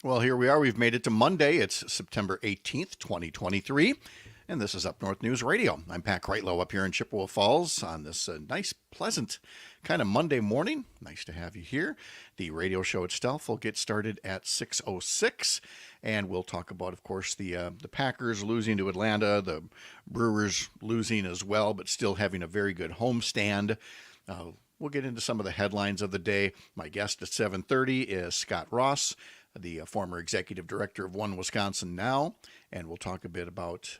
Well, here we are. We've made it to Monday. It's September 18th, 2023, and this is Up North News Radio. I'm Pat Kreitlow up here in Chippewa Falls on this nice, pleasant kind of Monday morning. Nice to have you here. The radio show itself will get started at 6:06, and we'll talk about, of course, the Packers losing to Atlanta, the Brewers losing as well, but still having a very good homestand. We'll get into some of the headlines of the day. My guest at 7:30 is Scot Ross, the former executive director of One Wisconsin Now, and we'll talk a bit about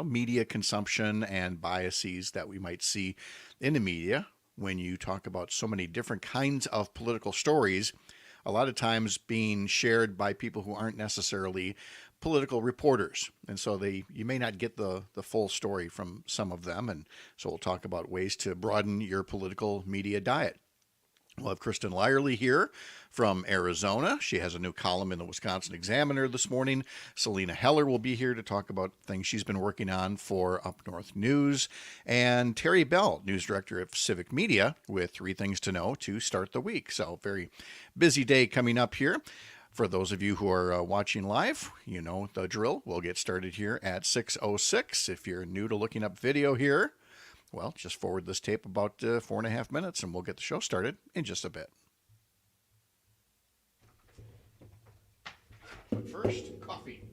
media consumption and biases that we might see in the media when you talk about so many different kinds of political stories. A lot of times being shared by people who aren't necessarily political reporters, and so you may not get the full story from some of them. And so we'll talk about ways to broaden your political media diet. We'll have Kristen Lyerly here from Arizona. She has a new column in the Wisconsin Examiner this morning. Selena Heller will be here to talk about things she's been working on for Up North News. And Terry Bell, News Director of Civic Media, with 3 things to know to start the week. So, very busy day coming up here. For those of you who are watching live, you know the drill. We'll get started here at 6:06. If you're new to looking up video here, well, just forward this tape about 4.5 minutes and we'll get the show started in just a bit. But first, coffee.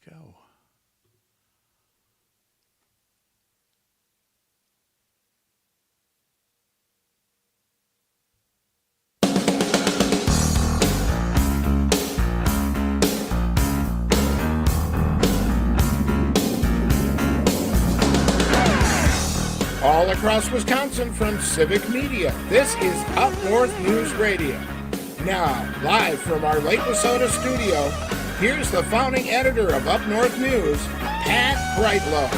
go? All across Wisconsin from Civic Media, this is Up North News Radio. Now, live from our Lake Wissota studio, here's the founding editor of Up North News, Pat Brightlow.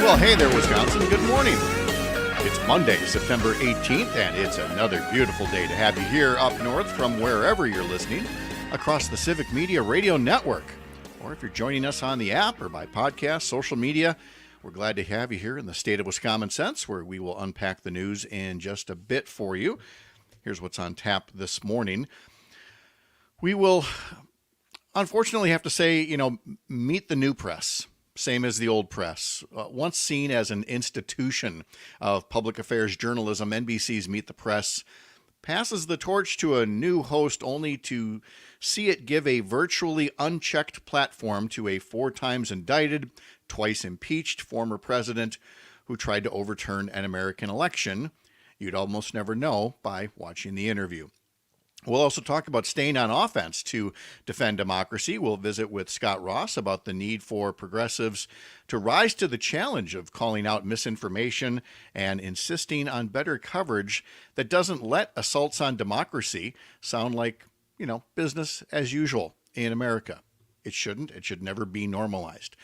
Well, hey there, Wisconsin. Good morning. It's Monday, September 18th, and it's another beautiful day to have you here up north from wherever you're listening across the Civic Media Radio Network. Or if you're joining us on the app or by podcast, social media, we're glad to have you here in the state of Wisconsin, where we will unpack the news in just a bit for you. Here's what's on tap this morning. We will, unfortunately, have to say, meet the new press, same as the old press. Once seen as an institution of public affairs journalism, NBC's Meet the Press passes the torch to a new host only to see it give a virtually unchecked platform to a 4 times indicted, twice impeached former president who tried to overturn an American election. You'd almost never know by watching the interview. We'll also talk about staying on offense to defend democracy. We'll visit with Scot Ross about the need for progressives to rise to the challenge of calling out misinformation and insisting on better coverage that doesn't let assaults on democracy sound like, business as usual in America. It shouldn't. It should never be normalized.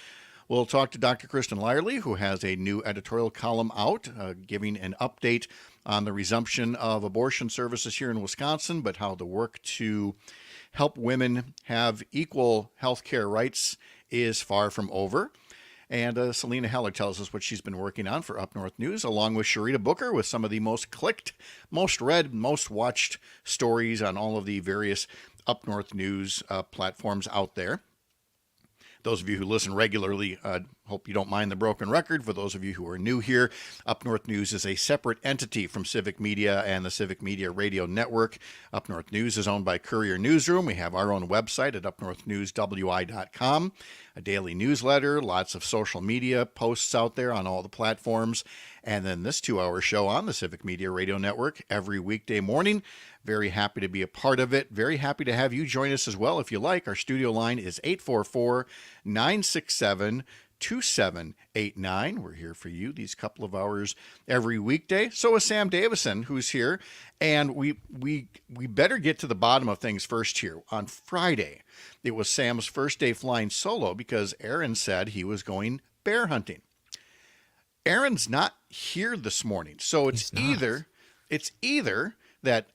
We'll talk to Dr. Kristen Lyerly, who has a new editorial column out, giving an update on the resumption of abortion services here in Wisconsin, but how the work to help women have equal health care rights is far from over. And Selena Heller tells us what she's been working on for Up North News, along with Sharita Booker with some of the most clicked, most read, most watched stories on all of the various Up North News platforms out there. Those of you who listen regularly, hope you don't mind the broken record. For those of you who are new here, Up North News is a separate entity from Civic Media and the Civic Media Radio Network. Up North News is owned by Courier Newsroom. We have our own website at upnorthnewswi.com, a daily newsletter, lots of social media posts out there on all the platforms, and then this 2-hour show on the Civic Media Radio Network every weekday morning. Very happy to be a part of it. Very happy to have you join us as well if you like. Our studio line is 844-967-2789. We're here for you these couple of hours every weekday. So is Sam Davison, who's here. And we better get to the bottom of things first here. On Friday, it was Sam's first day flying solo because Aaron said he was going bear hunting. Aaron's not here this morning. So it's either that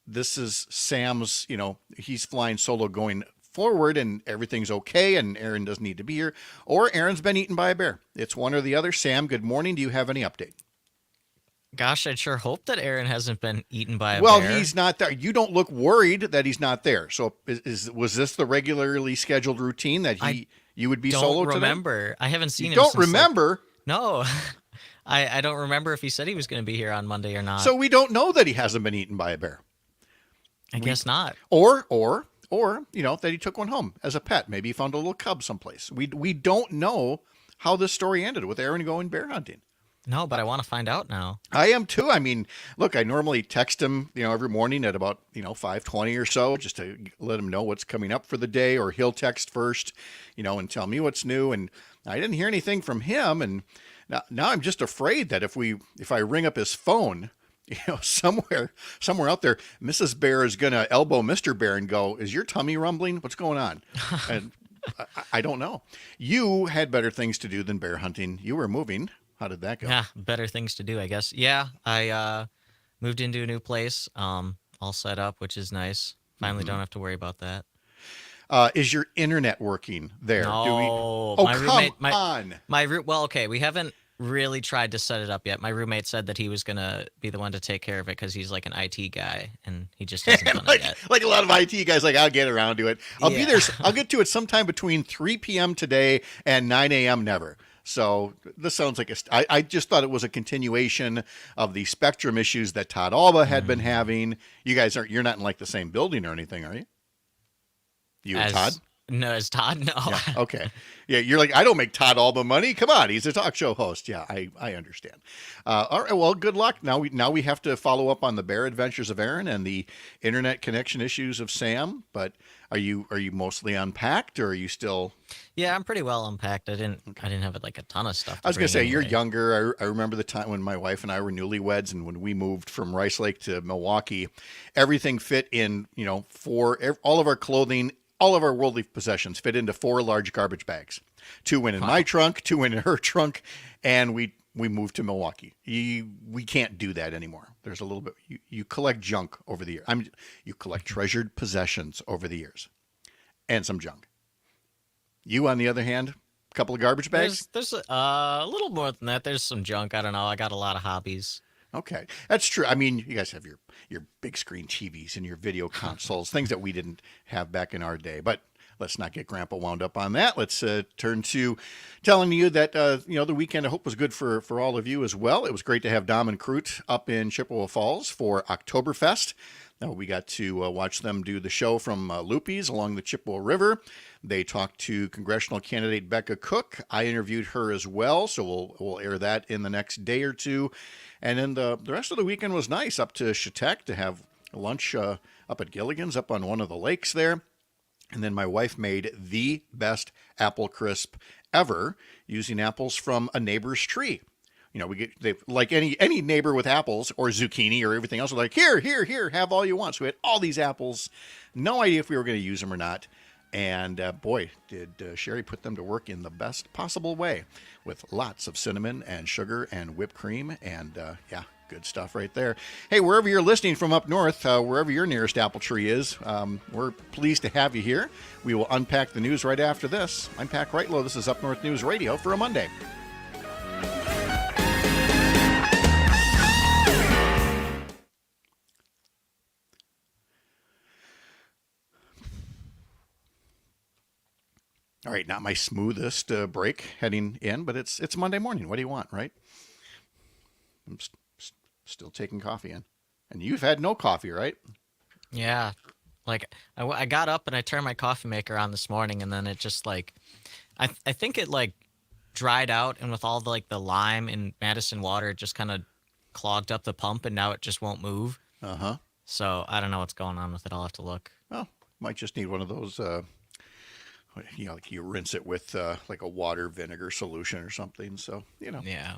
this is Sam's, he's flying solo going forward and everything's okay and Aaron doesn't need to be here, or Aaron's been eaten by a bear. It's one or the other. Sam, good morning. Do you have any update? Gosh, I'd sure hope that Aaron hasn't been eaten by a bear. Well, he's not there. You don't look worried that he's not there. So was this the regularly scheduled routine that you would be solo today? I don't remember. I haven't seen him since. Don't remember? No. I don't remember if he said he was going to be here on Monday or not. So we don't know that he hasn't been eaten by a bear. I guess not. Or that he took one home as a pet. Maybe he found a little cub someplace. We don't know how this story ended with Aaron going bear hunting. No, but I want to find out now. I am too. I mean, look, I normally text him, every morning at about, 5:20 or so, just to let him know what's coming up for the day, or he'll text first, and tell me what's new. And I didn't hear anything from him. And now I'm just afraid that if I ring up his phone, somewhere out there, Mrs. Bear is going to elbow Mr. Bear and go, "Is your tummy rumbling? What's going on?" And I don't know. You had better things to do than bear hunting. You were moving. How did that go? Yeah, better things to do, I guess. Yeah, I moved into a new place, all set up, which is nice. Finally don't have to worry about that. Is your internet working there? No. Well, okay, we haven't really tried to set it up yet. My roommate said that he was going to be the one to take care of it because he's like an IT guy, and he just hasn't done it yet. Like a lot of IT guys, I'll get around to it. I'll be there. I'll get to it sometime between 3 p.m. today and 9 a.m. never. So this sounds like I just thought it was a continuation of the spectrum issues that Todd Alba had been having. You guys you're not in like the same building or anything, are you? You and Todd? No, is Todd? No. Yeah. Okay. Yeah. You're like, I don't make Todd all the money. Come on. He's a talk show host. Yeah. I understand. All right. Well, good luck. Now we have to follow up on the bear adventures of Aaron and the internet connection issues of Sam. But are you mostly unpacked, or are you still? Yeah, I'm pretty well unpacked. I didn't have like a ton of stuff. I was going to say, anyway. you're younger. I remember the time when my wife and I were newlyweds, and when we moved from Rice Lake to Milwaukee, everything fit in, all of our clothing, all of our worldly possessions fit into 4 large garbage bags. 2 went in my trunk, 2 went in her trunk, and we moved to Milwaukee. We can't do that anymore. There's a little bit, you collect junk over the years. You collect treasured possessions over the years, and some junk. You, on the other hand, a couple of garbage bags? There's a little more than that. There's some junk. I don't know. I got a lot of hobbies. Okay, that's true. I mean, you guys have your big screen TVs and your video consoles, things that we didn't have back in our day. But let's not get Grandpa wound up on that. Let's turn to telling you that the weekend I hope was good for all of you as well. It was great to have Dom and Crute up in Chippewa Falls for Oktoberfest. We got to watch them do the show from Loopy's along the Chippewa River. They talked to congressional candidate Becca Cook. I interviewed her as well, so we'll air that in the next day or two. And then the rest of the weekend was nice, up to Chetek to have lunch up at Gilligan's, up on one of the lakes there. And then my wife made the best apple crisp ever using apples from a neighbor's tree. Like any neighbor with apples or zucchini or everything else, we're like, here, have all you want. So we had all these apples, no idea if we were going to use them or not. And boy, did Sherry put them to work in the best possible way with lots of cinnamon and sugar and whipped cream. And good stuff right there. Hey, wherever you're listening from up north, wherever your nearest apple tree is, we're pleased to have you here. We will unpack the news right after this. I'm Pat Rightlow. This is Up North News Radio for a Monday. All right, not my smoothest break heading in, but it's Monday morning. What do you want, right? I'm still taking coffee in. And you've had no coffee, right? Yeah. Like, I got up and I turned my coffee maker on this morning, and then it just, like, I think it, like, dried out, and with all the lime and Madison water, it just kind of clogged up the pump, and now it just won't move. Uh-huh. So I don't know what's going on with it. I'll have to look. Well, might just need one of those... like you rinse it with like a water vinegar solution or something. So, Yeah.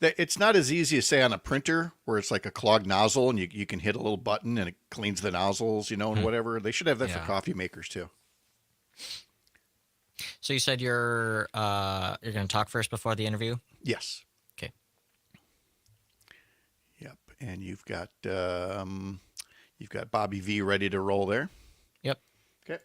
It's not as easy as, say, on a printer where it's like a clogged nozzle and you can hit a little button and it cleans the nozzles, and whatever. They should have that for coffee makers too. So you said you're going to talk first before the interview? Yes. Okay. Yep. And you've got Bobby V ready to roll there. Yep. Okay.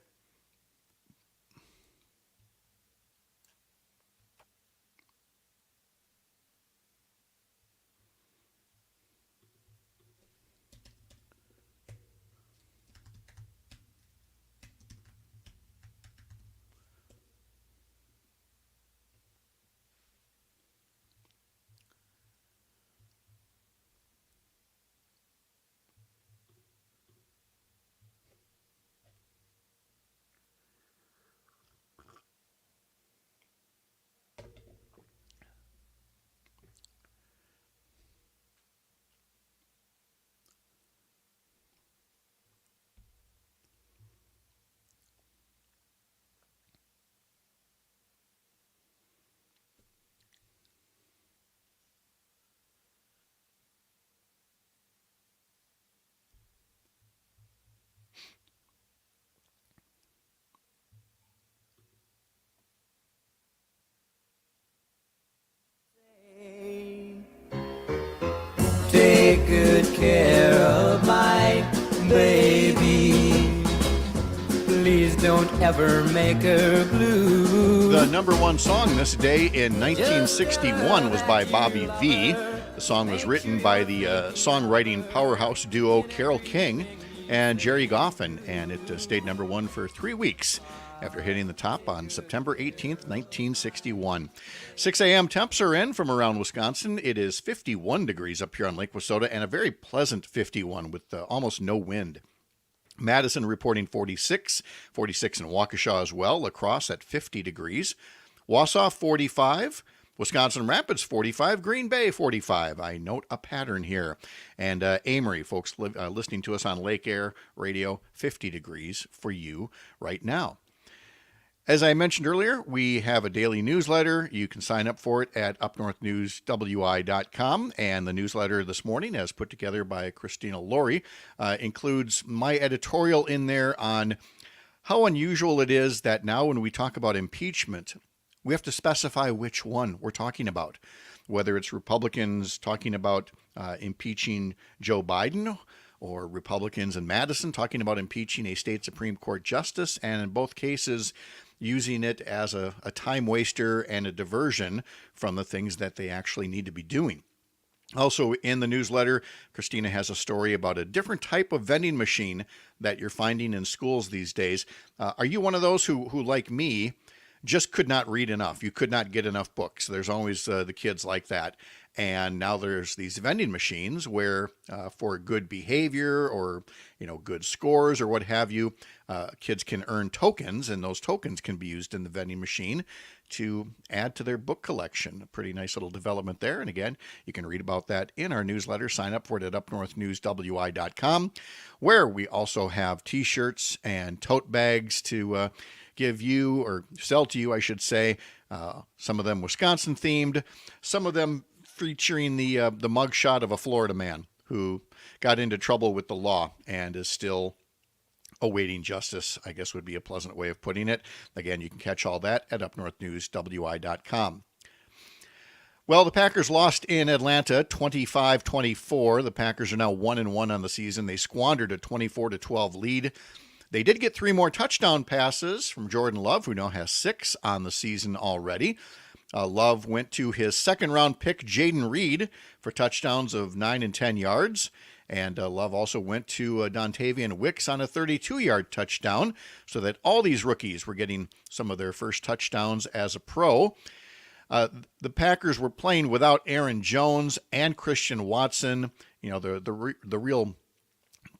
Take good care of my baby. Please don't ever make her blue. The number one song this day in 1961 was by Bobby V. The song was written by the songwriting powerhouse duo Carole King and Jerry Goffin, and it stayed number one for 3 weeks after hitting the top on September 18th, 1961. 6 a.m. temps are in from around Wisconsin. It is 51 degrees up here on Lake Wissota, and a very pleasant 51 with almost no wind. Madison reporting 46, 46 in Waukesha as well. La Crosse at 50 degrees. Wausau 45. Wisconsin Rapids 45, Green Bay 45. I note a pattern here. And Amory, folks listening to us on Lake Air Radio, 50 degrees for you right now. As I mentioned earlier, we have a daily newsletter. You can sign up for it at UpNorthNewsWI.com. And the newsletter this morning, as put together by Christina Laurie, includes my editorial in there on how unusual it is that now when we talk about impeachment, we have to specify which one we're talking about, whether it's Republicans talking about impeaching Joe Biden or Republicans in Madison talking about impeaching a state Supreme Court justice, and in both cases using it as a time waster and a diversion from the things that they actually need to be doing. Also in the newsletter, Christina has a story about a different type of vending machine that you're finding in schools these days. Are you one of those who like me, just could not read enough? You could not get enough books. There's always the kids like that. And now there's these vending machines where for good behavior or, good scores or what have you, kids can earn tokens, and those tokens can be used in the vending machine to add to their book collection. A pretty nice little development there. And again, you can read about that in our newsletter. Sign up for it at UpNorthNewsWI.com, where we also have T-shirts and tote bags to give you, or sell to you, I should say. Some of them Wisconsin themed, some of them featuring the mugshot of a Florida man who got into trouble with the law and is still awaiting justice, I guess would be a pleasant way of putting it. Again, you can catch all that at UpNorthNewsWI.com. Well, the Packers lost in Atlanta 25-24. The Packers are now 1-1 on the season. They squandered a 24-12 lead. They did get 3 more touchdown passes from Jordan Love, who now has 6 on the season already. Love went to his second-round pick, Jaden Reed, for touchdowns of 9 and 10 yards. And Love also went to Dontavian Wicks on a 32-yard touchdown, so that all these rookies were getting some of their first touchdowns as a pro. The Packers were playing without Aaron Jones and Christian Watson, the real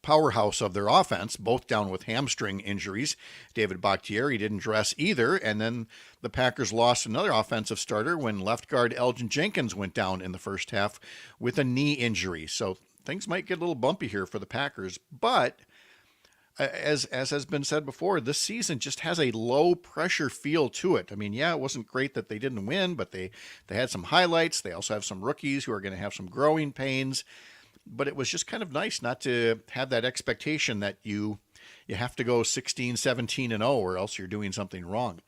powerhouse of their offense, both down with hamstring injuries. David Bakhtiari didn't dress either, and then the Packers lost another offensive starter when left guard Elgin Jenkins went down in the first half with a knee injury. So things might get a little bumpy here for the Packers, but as has been said before, this season just has a low pressure feel to it. I mean, yeah, it wasn't great that they didn't win, but they had some highlights. They also have some rookies who are going to have some growing pains. But it was just kind of nice not to have that expectation that you have to go 16, 17-0 or else you're doing something wrong.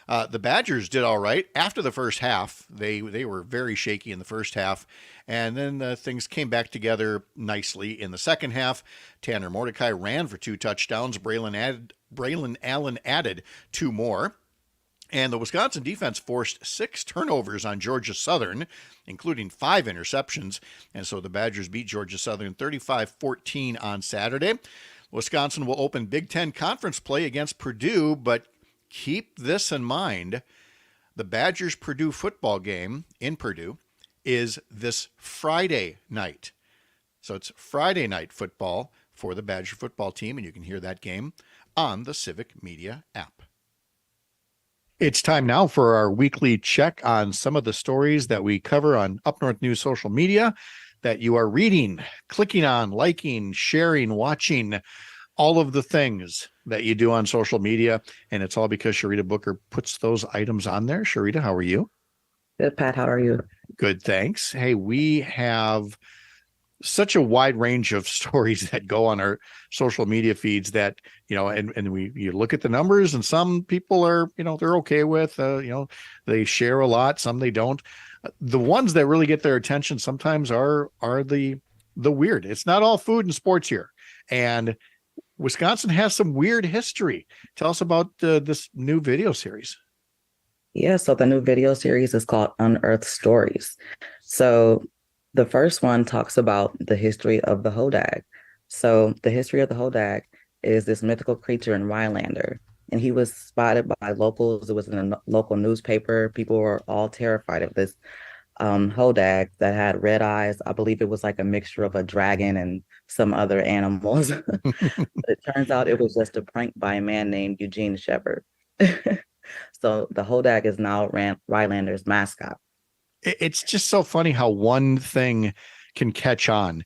The Badgers did all right after the first half. They were very shaky in the first half, and then things came back together nicely in the second half. Tanner Mordecai ran for 2 touchdowns. Braylon Allen added 2 more. And the Wisconsin defense forced 6 turnovers on Georgia Southern, including 5 interceptions. And so the Badgers beat Georgia Southern 35-14 on Saturday. Wisconsin will open Big Ten conference play against Purdue, but keep this in mind. The Badgers-Purdue football game in Purdue is this Friday night. So it's Friday night football for the Badger football team, and you can hear that game on the Civic Media app. It's time now for our weekly check on some of the stories that we cover on Up North News social media that you are reading, clicking on, liking, sharing, watching, all of the things that you do on social media. And it's all because Sharita Booker puts those items on there. Sharita, how are you? Good, Pat. How are you? Good, thanks. Hey, we have such a wide range of stories that go on our social media feeds that, you look at the numbers, and some people are, they're okay with, they share a lot, some they don't. The ones that really get their attention sometimes are the weird. It's not all food and sports here. And Wisconsin has some weird history. Tell us about this new video series. Yeah, so the new video series is called Unearthed Stories. So the first one talks about the history of the Hodag. So the history of the Hodag is this mythical creature in Rhinelander, and he was spotted by locals. It was in a local newspaper. People were all terrified of this hodag that had red eyes. I believe it was like a mixture of a dragon and some other animals. It turns out it was just a prank by a man named Eugene Shepard. So the hodag is now Rylander's mascot. It's just so funny how one thing can catch on.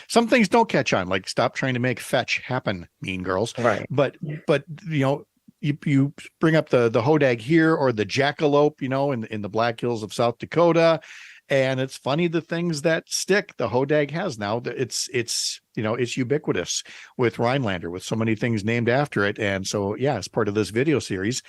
Some things don't catch on, like stop trying to make fetch happen, Mean Girls. Right. But you bring up the hodag here, or the jackalope, in the Black Hills of South Dakota. And it's funny, the things that stick, the hodag has now. It's ubiquitous with Rhinelander, with so many things named after it. And so, yeah, as part of this video series,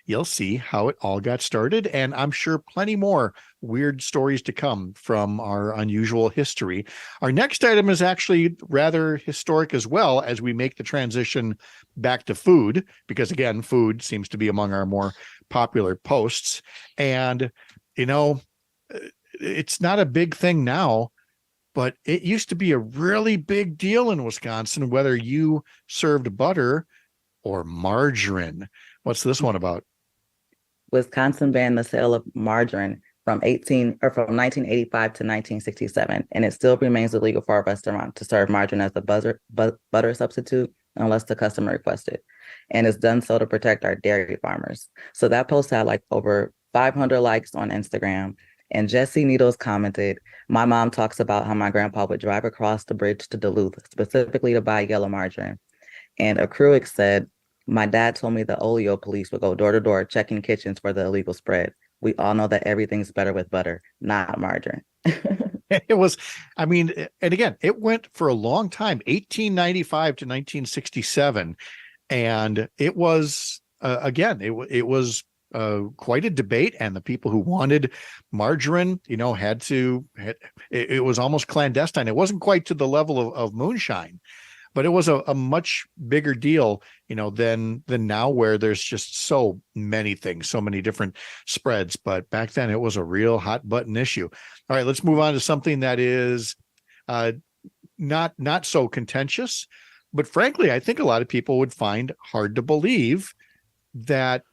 you'll see how it all got started. And I'm sure plenty more weird stories to come from our unusual history. Our next item is actually rather historic as well, as we make the transition back to food, because again, food seems to be among our more popular posts. And, it's not a big thing now, but it used to be a really big deal in Wisconsin, whether you served butter or margarine. What's this one about? Wisconsin banned the sale of margarine from 1985 to 1967, and it still remains illegal for a restaurant to serve margarine as a butter substitute unless the customer requests it. And it's done so to protect our dairy farmers. So that post had like over 500 likes on Instagram. And Jesse Needles commented, "My mom talks about how my grandpa would drive across the bridge to Duluth specifically to buy yellow margarine." And a Cruick said, "My dad told me the oleo police would go door to door checking kitchens for the illegal spread. We all know that everything's better with butter, not margarine." It was, and again, it went for a long time, 1895 to 1967. And it was, it was quite a debate. And the people who wanted margarine, it was almost clandestine. It wasn't quite to the level of moonshine, but it was a much bigger deal, than now, where there's just so many things, so many different spreads. But back then it was a real hot button issue. All right, let's move on to something that is not so contentious, but frankly, I think a lot of people would find hard to believe that,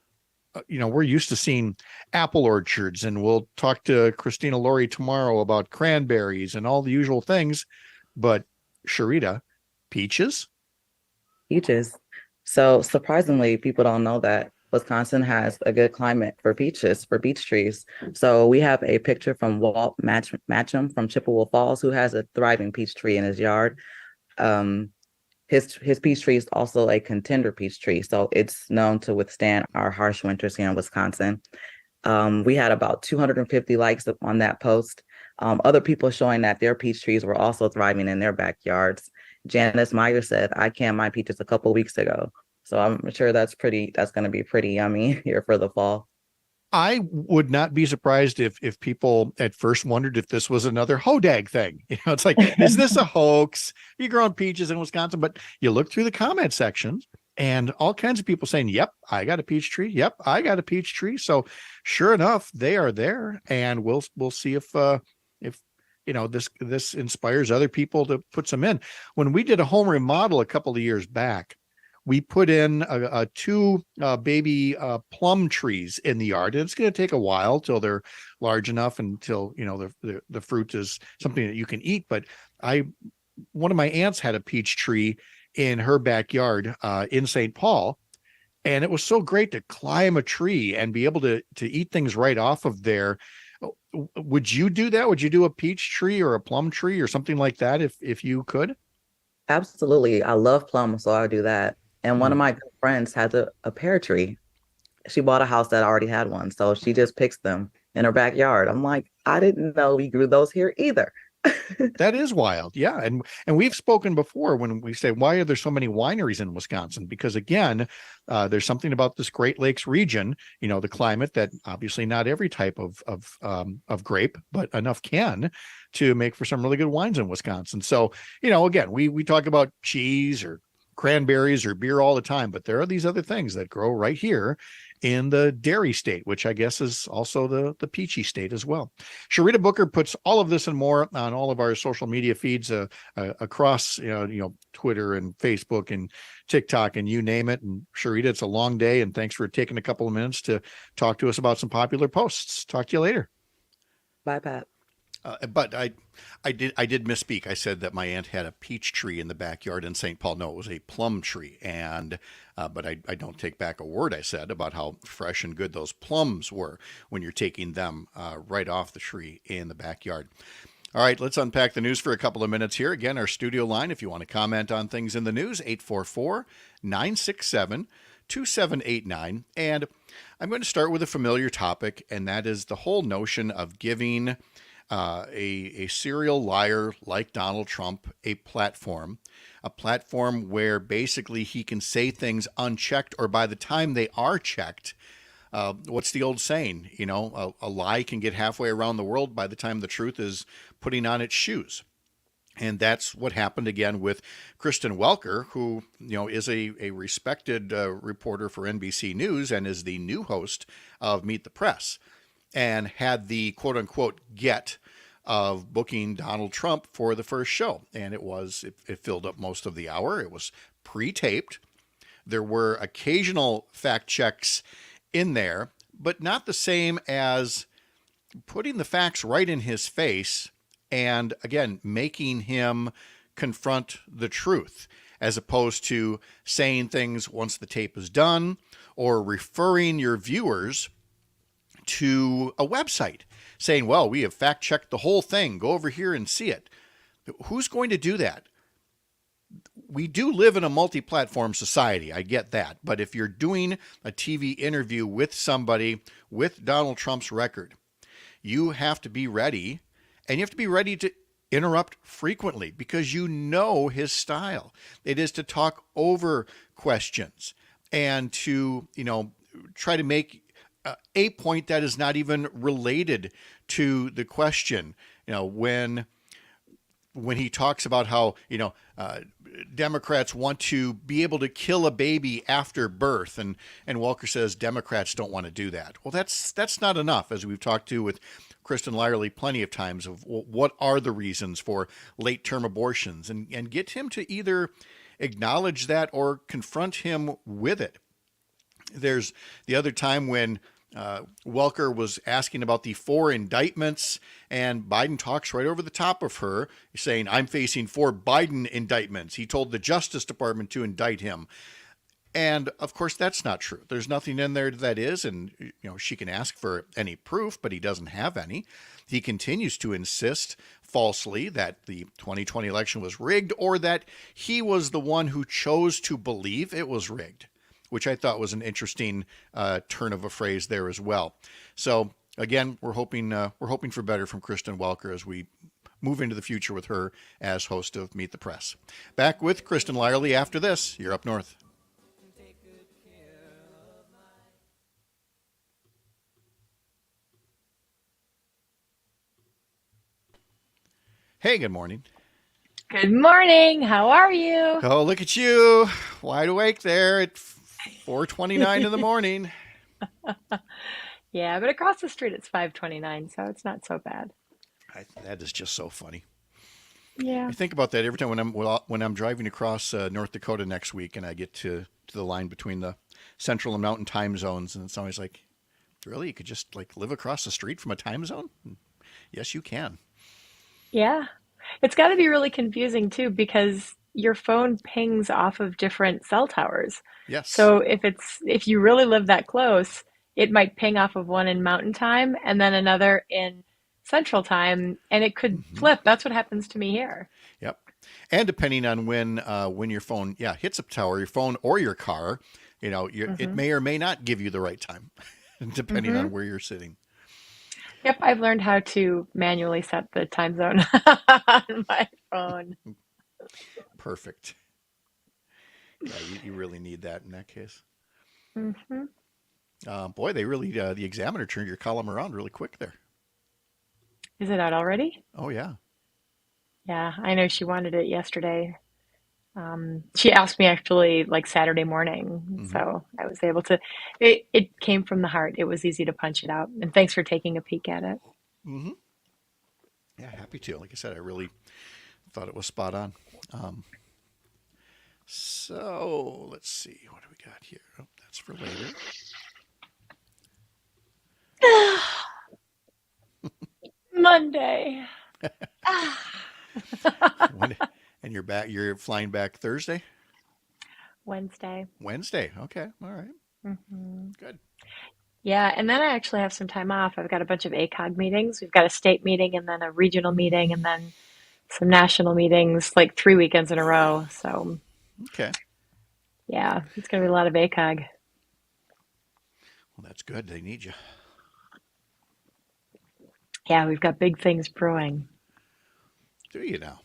we're used to seeing apple orchards, and we'll talk to Christina Laurie tomorrow about cranberries and all the usual things. But Sharita, peaches? Peaches. So surprisingly, people don't know that Wisconsin has a good climate for peaches, for peach trees. So we have a picture from Walt Matcham from Chippewa Falls, who has a thriving peach tree in his yard. His peach tree is also a contender peach tree, so it's known to withstand our harsh winters here in Wisconsin. We had about 250 likes on that post. Other people showing that their peach trees were also thriving in their backyards. Janice Meyer said, "I canned my peaches a couple weeks ago." So I'm sure that's going to be pretty yummy here for the fall. I would not be surprised if people at first wondered if this was another hodag thing. It's like, is this a hoax? You growing peaches in Wisconsin? But you look through the comment sections and all kinds of people saying, "Yep, I got a peach tree. Yep, I got a peach tree." So sure enough, they are there, and we'll see if this inspires other people to put some in. When we did a home remodel a couple of years back, we put in two baby plum trees in the yard. And it's going to take a while till they're large enough, until the fruit is something that you can eat. But one of my aunts had a peach tree in her backyard in St. Paul, and it was so great to climb a tree and be able to eat things right off of there. Would you do that? Would you do a peach tree or a plum tree or something like that if you could? Absolutely. I love plums, so I would do that. And one of my good friends has a pear tree. She bought a house that already had one, so she just picks them in her backyard. I'm like, I didn't know we grew those here either. That is wild. Yeah. And we've spoken before when we say, why are there so many wineries in Wisconsin? Because again, there's something about this Great Lakes region, the climate, that obviously not every type of grape, but enough can to make for some really good wines in Wisconsin. So, again, we talk about cheese or cranberries or beer all the time, but there are these other things that grow right here in the dairy state, which I guess is also the peachy state as well. Sharita Booker puts all of this and more on all of our social media feeds across, Twitter and Facebook and TikTok and you name it. And Sharita, it's a long day, and thanks for taking a couple of minutes to talk to us about some popular posts. Talk to you later. Bye, Pat. But I did misspeak. I said that my aunt had a peach tree in the backyard in St. Paul. No, it was a plum tree. And but I don't take back a word I said about how fresh and good those plums were when you're taking them right off the tree in the backyard. All right, let's unpack the news for a couple of minutes here. Again, our studio line, if you want to comment on things in the news, 844-967-2789. And I'm going to start with a familiar topic, and that is the whole notion of giving a serial liar like Donald Trump a platform where basically he can say things unchecked, or by the time they are checked, what's the old saying? You know, a lie can get halfway around the world by the time the truth is putting on its shoes. And that's what happened again with Kristen Welker, who, is a respected reporter for NBC News and is the new host of Meet the Press, and had the quote unquote get of booking Donald Trump for the first show. And it filled up most of the hour. It was pre-taped. There were occasional fact checks in there, but not the same as putting the facts right in his face and, again, making him confront the truth, as opposed to saying things once the tape is done or referring your viewers to a website saying, well, we have fact checked the whole thing. Go over here and see it. Who's going to do that? We do live in a multi-platform society. I get that. But if you're doing a TV interview with somebody with Donald Trump's record, you have to be ready, and you have to be ready to interrupt frequently, because you know his style. It is to talk over questions and to, try to make a point that is not even related to the question. When he talks about how, Democrats want to be able to kill a baby after birth, and Welker says Democrats don't want to do that. Well, that's not enough, as we've talked to with Kristen Lyerly plenty of times, of what are the reasons for late-term abortions, and get him to either acknowledge that or confront him with it. There's the other time when Welker was asking about the 4 indictments, and Biden talks right over the top of her, saying, I'm facing 4 Biden indictments. He told the Justice Department to indict him. And of course, that's not true. There's nothing in there that is, and she can ask for any proof, but he doesn't have any. He continues to insist falsely that the 2020 election was rigged, or that he was the one who chose to believe it was rigged, which I thought was an interesting turn of a phrase there as well. So again, we're hoping for better from Kristen Welker as we move into the future with her as host of Meet the Press. Back with Kristen Lyerly after this. You're Up North. Hey, good morning. Good morning. How are you? Oh, look at you, wide awake there at 4:29 in the morning. Yeah, but across the street it's 5:29, so it's not so bad. That is just so funny. Yeah. I think about that every time when I'm driving across North Dakota next week, and I get to the line between the Central and Mountain time zones, and it's always like, really, you could just live across the street from a time zone? Yes, you can. Yeah. It's got to be really confusing too, because your phone pings off of different cell towers. Yes. So if you really live that close, it might ping off of one in Mountain Time and then another in Central Time, and it could flip. That's what happens to me here. Yep. And depending on when your phone hits a tower, your phone or your car, it may or may not give you the right time, depending on where you're sitting. Yep, I've learned how to manually set the time zone on my phone. Perfect. Yeah, you really need that in that case. Boy, they really the Examiner turned your column around really quick there. Is it out already? Oh yeah. Yeah, I know she wanted it yesterday. She asked me actually Saturday morning, so I was able to. It came from the heart. It was easy to punch it out. And thanks for taking a peek at it. Yeah, happy to. Like I said, I really thought it was spot on. So let's see, what do we got here? Oh, that's for later. Monday. Ah. When, and you're back. You're flying back Thursday, Wednesday. Wednesday. Okay, all right, Hmm. good. Yeah, and then I actually have some time off. I've got a bunch of ACOG meetings. We've got a state meeting and then a regional meeting and then some national meetings, like 3 weekends in a row. So Okay, yeah, it's going to be a lot of ACOG. well that's good. They need you. Yeah, we've got big things brewing. Do you now?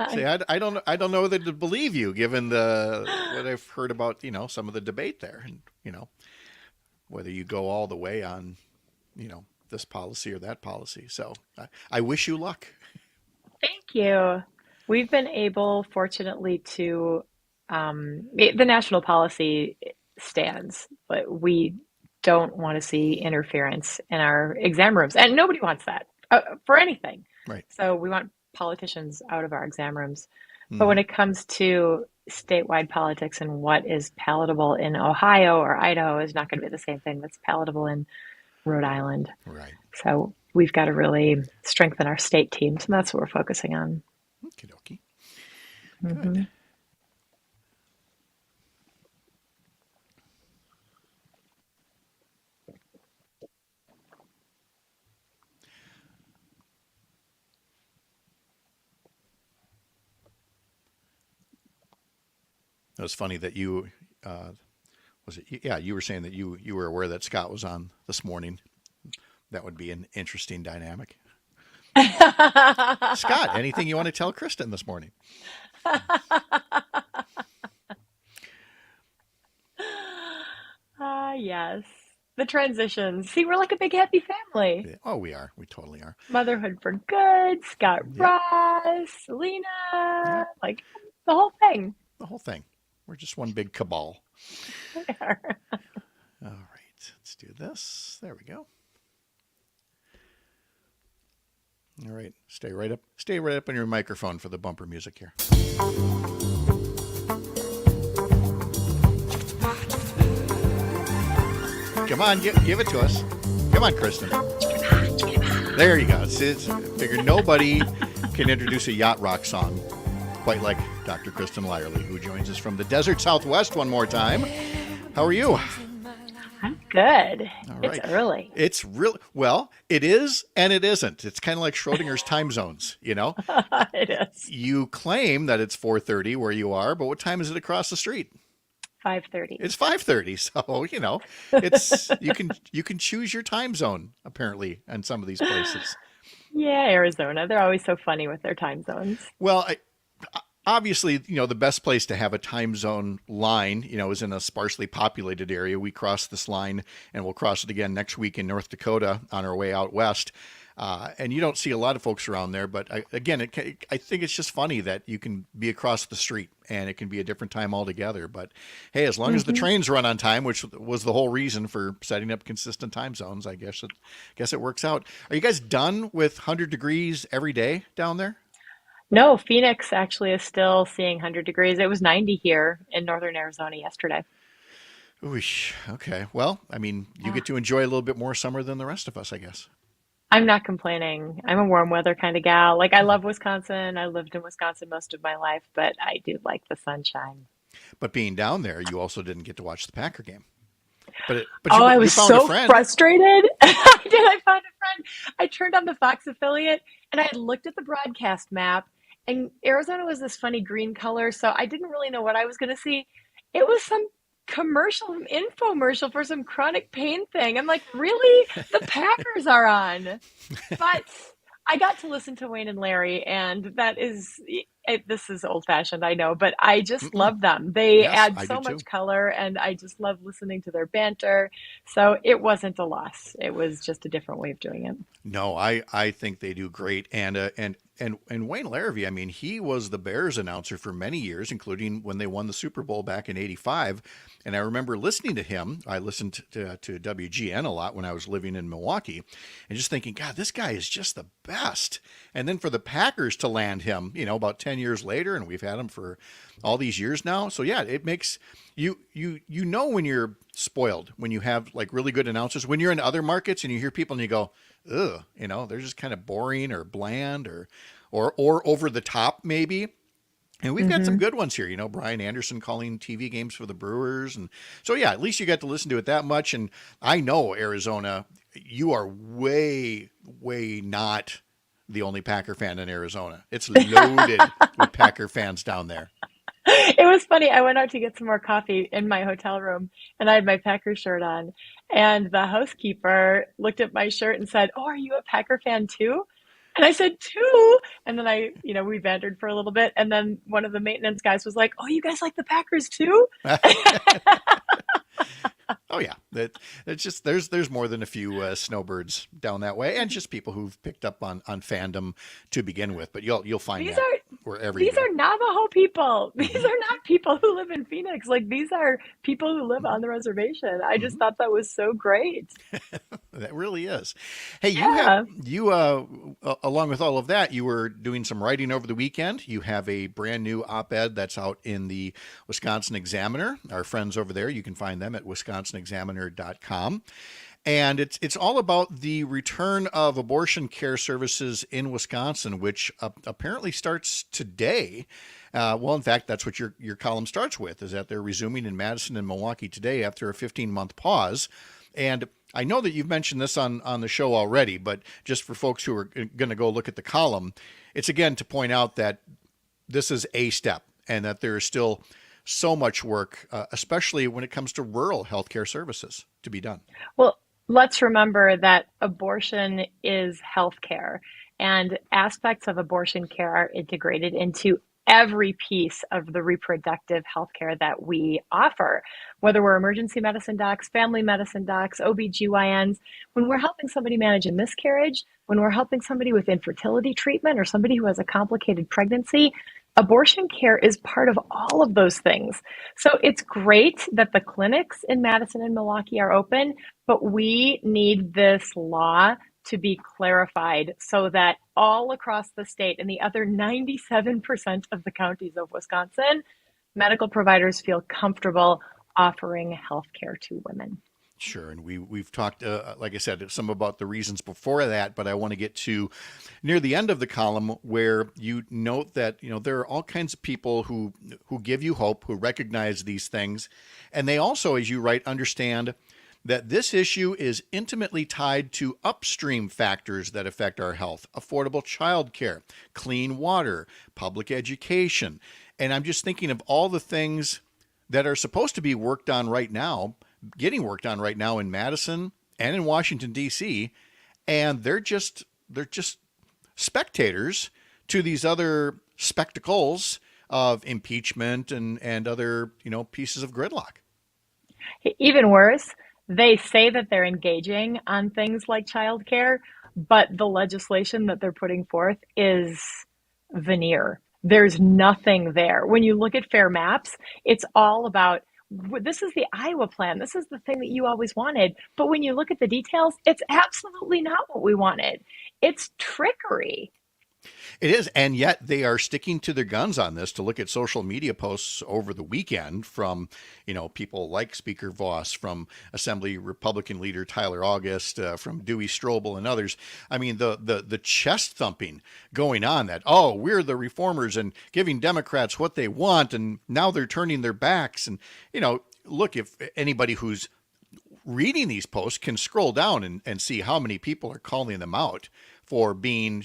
See, I I don't know whether to believe you, given the what I've heard about, some of the debate there, and whether you go all the way on, this policy or that policy. So I wish you luck. Thank you. We've been able, fortunately, to the national policy stands, but we don't want to see interference in our exam rooms, and nobody wants that for anything. Right. So we want politicians out of our exam rooms. But Hmm. when it comes to statewide politics and what is palatable in Ohio or Idaho is not going to be the same thing that's palatable in Rhode Island. Right. So we've got to really strengthen our state teams, and that's what we're focusing on. Okie dokie. Hmm. Good. It was funny that you was it? Yeah, you were saying that you were aware that Scott was on this morning. That would be an interesting dynamic. Scott, anything you want to tell Kristen this morning? Ah, yes. The transitions. See, we're like a big happy family. Oh, we are. We totally are. Motherhood for Good, Scott Yep. Ross, Selena, Yep. like the whole thing. The whole thing. We're just one big cabal. We are. All right. Let's do this. There we go. All right. Stay right up. Stay right up on your microphone for the bumper music here. Come on, give it to us. Come on, Kristen. There you go. Figure nobody can introduce a yacht rock song quite like Dr. Kristen Lyerly, who joins us from the desert Southwest one more time. How are you? I'm good. All It's right. early. It's really, well, it is and it isn't. It's kind of like Schrodinger's time zones, It is You claim that it's 4:30 where you are, but what time is it across the street? 5:30. It's 5:30. So, it's you can choose your time zone apparently in some of these places. Yeah, Arizona. They're always so funny with their time zones. Well, obviously, the best place to have a time zone line, is in a sparsely populated area. We cross this line and we'll cross it again next week in North Dakota on our way out west. And you don't see a lot of folks around there, but I think it's just funny that you can be across the street and it can be a different time altogether. But hey, as long as the trains run on time, which was the whole reason for setting up consistent time zones, I guess it works out. Are you guys done with 100 degrees every day down there? No, Phoenix actually is still seeing 100 degrees. It was 90 here in northern Arizona yesterday. Oosh, okay. Well, I mean, you Yeah. get to enjoy a little bit more summer than the rest of us, I guess. I'm not complaining. I'm a warm weather kind of gal. Like, I love Wisconsin. I lived in Wisconsin most of my life, but I do like the sunshine. But being down there, you also didn't get to watch the Packer game. But Oh, I you was found a so friend. frustrated. I did. I found a friend. I turned on the Fox affiliate and I had looked at the broadcast map, and Arizona was this funny green color. So I didn't really know what I was going to see. It was some infomercial for some chronic pain thing. I'm like, really? The Packers are on. But I got to listen to Wayne and Larry, and this is old fashioned, I know, but I just Mm-mm. love them. They Yes, add I so do too. much color, and I just love listening to their banter. So it wasn't a loss. It was just a different way of doing it. No, I think they do great, and and Wayne Larrivee, I mean, he was the Bears announcer for many years, including when they won the Super Bowl back in '85. And I remember listening to him. I listened to WGN a lot when I was living in Milwaukee, and just thinking, God, this guy is just the best. And then for the Packers to land him, about 10 years later, and we've had him for all these years now. So yeah, it makes you when you're spoiled, when you have like really good announcers, when you're in other markets and you hear people and you go, ugh, they're just kind of boring or bland or over the top maybe. And we've got some good ones here, Brian Anderson calling TV games for the Brewers. And so, yeah, at least you got to listen to it that much. And I know, Arizona, you are way, way not the only Packer fan in Arizona. It's loaded with Packer fans down there. It was funny. I went out to get some more coffee in my hotel room and I had my Packer shirt on. And the housekeeper looked at my shirt and said, "Oh, are you a Packer fan too?" And I said, "Too." And then we bantered for a little bit. And then one of the maintenance guys was like, "Oh, you guys like the Packers too?" Oh yeah, it's just there's more than a few snowbirds down that way, and just people who've picked up on fandom to begin with. But you'll find These that are wherever these you go. are Navajo people. These are not people who live in Phoenix. Like these are people who live on the reservation. I just thought that was so great. That really is. Hey, Yeah. along with all of that, you were doing some writing over the weekend. You have a brand new op-ed that's out in the Wisconsin Examiner. Our friends over there, you can find them at wisconsinexaminer.com. And it's all about the return of abortion care services in Wisconsin, which apparently starts today. Well, in fact, that's what your column starts with, is that they're resuming in Madison and Milwaukee today after a 15-month pause. And I know that you've mentioned this on the show already, but just for folks who are going to go look at the column, it's again to point out that this is a step and that there is still so much work, especially when it comes to rural healthcare services, to be done. Well, let's remember that abortion is healthcare, and aspects of abortion care are integrated into every piece of the reproductive healthcare that we offer, whether we're emergency medicine docs, family medicine docs, OBGYNs. When we're helping somebody manage a miscarriage, when we're helping somebody with infertility treatment or somebody who has a complicated pregnancy, abortion care is part of all of those things. So it's great that the clinics in Madison and Milwaukee are open, but we need this law to be clarified so that all across the state and the other 97% of the counties of Wisconsin, medical providers feel comfortable offering health care to women. Sure. And we've talked, like I said, some about the reasons before that, but I want to get to near the end of the column where you note that, there are all kinds of people who give you hope, who recognize these things. And they also, as you write, understand that this issue is intimately tied to upstream factors that affect our health: affordable childcare, clean water, public education. And I'm just thinking of all the things that are supposed to be worked on right now, getting worked on right now in Madison and in Washington, D.C., and they're just spectators to these other spectacles of impeachment and other, pieces of gridlock. Even worse, they say that they're engaging on things like childcare, but the legislation that they're putting forth is veneer. There's nothing there. When you look at Fair Maps, it's all about, this is the Iowa plan. This is the thing that you always wanted. But when you look at the details, it's absolutely not what we wanted. It's trickery. It is, and yet they are sticking to their guns on this. To look at social media posts over the weekend from, people like Speaker Voss, from Assembly Republican leader Tyler August, from Dewey Strobel and others. I mean, the chest thumping going on that, oh, we're the reformers and giving Democrats what they want, and now they're turning their backs. And, look, if anybody who's reading these posts can scroll down and see how many people are calling them out for being,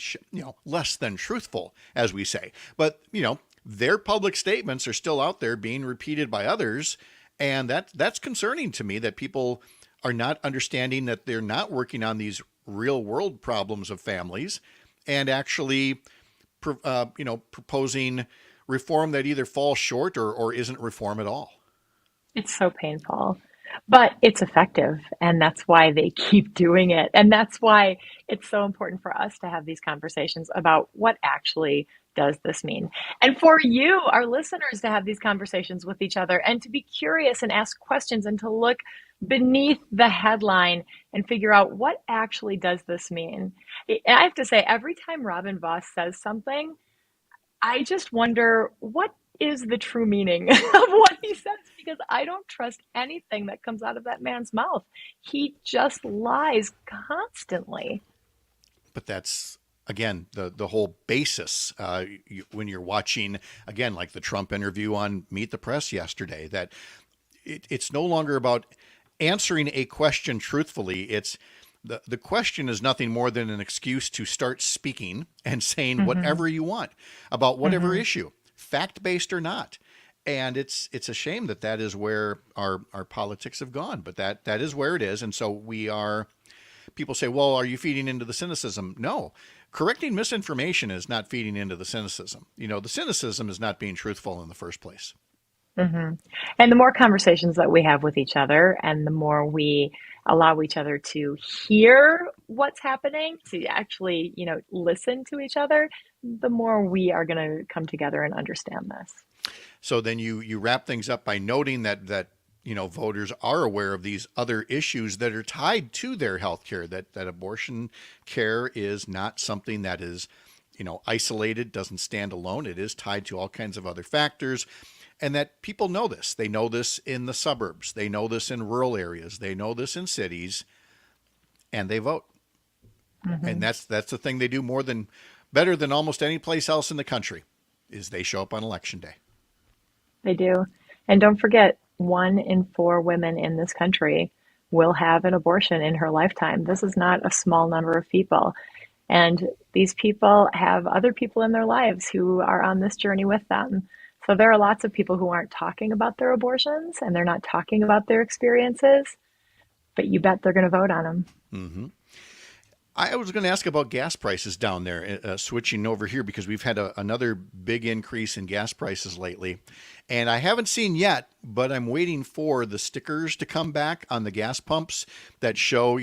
less than truthful, as we say. But, their public statements are still out there being repeated by others. And that's concerning to me, that people are not understanding that they're not working on these real world problems of families and actually, proposing reform that either falls short or isn't reform at all. It's so painful. But it's effective, and that's why they keep doing it. And that's why it's so important for us to have these conversations about what actually does this mean. And for you, our listeners, to have these conversations with each other and to be curious and ask questions and to look beneath the headline and figure out what actually does this mean. And I have to say, every time Robin Voss says something, I just wonder what is the true meaning of what he says, because I don't trust anything that comes out of that man's mouth. He just lies constantly. But that's again the whole basis. When you're watching again, like the Trump interview on Meet the Press yesterday, that it's no longer about answering a question truthfully. It's the question is nothing more than an excuse to start speaking and saying whatever you want about whatever issue, fact-based or not. And it's a shame that that is where our politics have gone, but that is where it is. And so people say, well, are you feeding into the cynicism? No. Correcting misinformation is not feeding into the cynicism. The cynicism is not being truthful in the first place. And the more conversations that we have with each other, and the more we allow each other to hear what's happening, to actually, listen to each other, the more we are going to come together and understand this. So then you wrap things up by noting that voters are aware of these other issues that are tied to their health care, that abortion care is not something that is, isolated, doesn't stand alone. It is tied to all kinds of other factors. And that people know this. They know this in the suburbs. They know this in rural areas. They know this in cities, and they vote. And that's the thing they do better than almost any place else in the country, is they show up on election day. They do. And don't forget, 1 in 4 women in this country will have an abortion in her lifetime. This is not a small number of people. And these people have other people in their lives who are on this journey with them. So there are lots of people who aren't talking about their abortions, and they're not talking about their experiences, but you bet they're going to vote on them. Mm-hmm. I was going to ask about gas prices down there, switching over here, because we've had another big increase in gas prices lately. And I haven't seen yet, but I'm waiting for the stickers to come back on the gas pumps that show,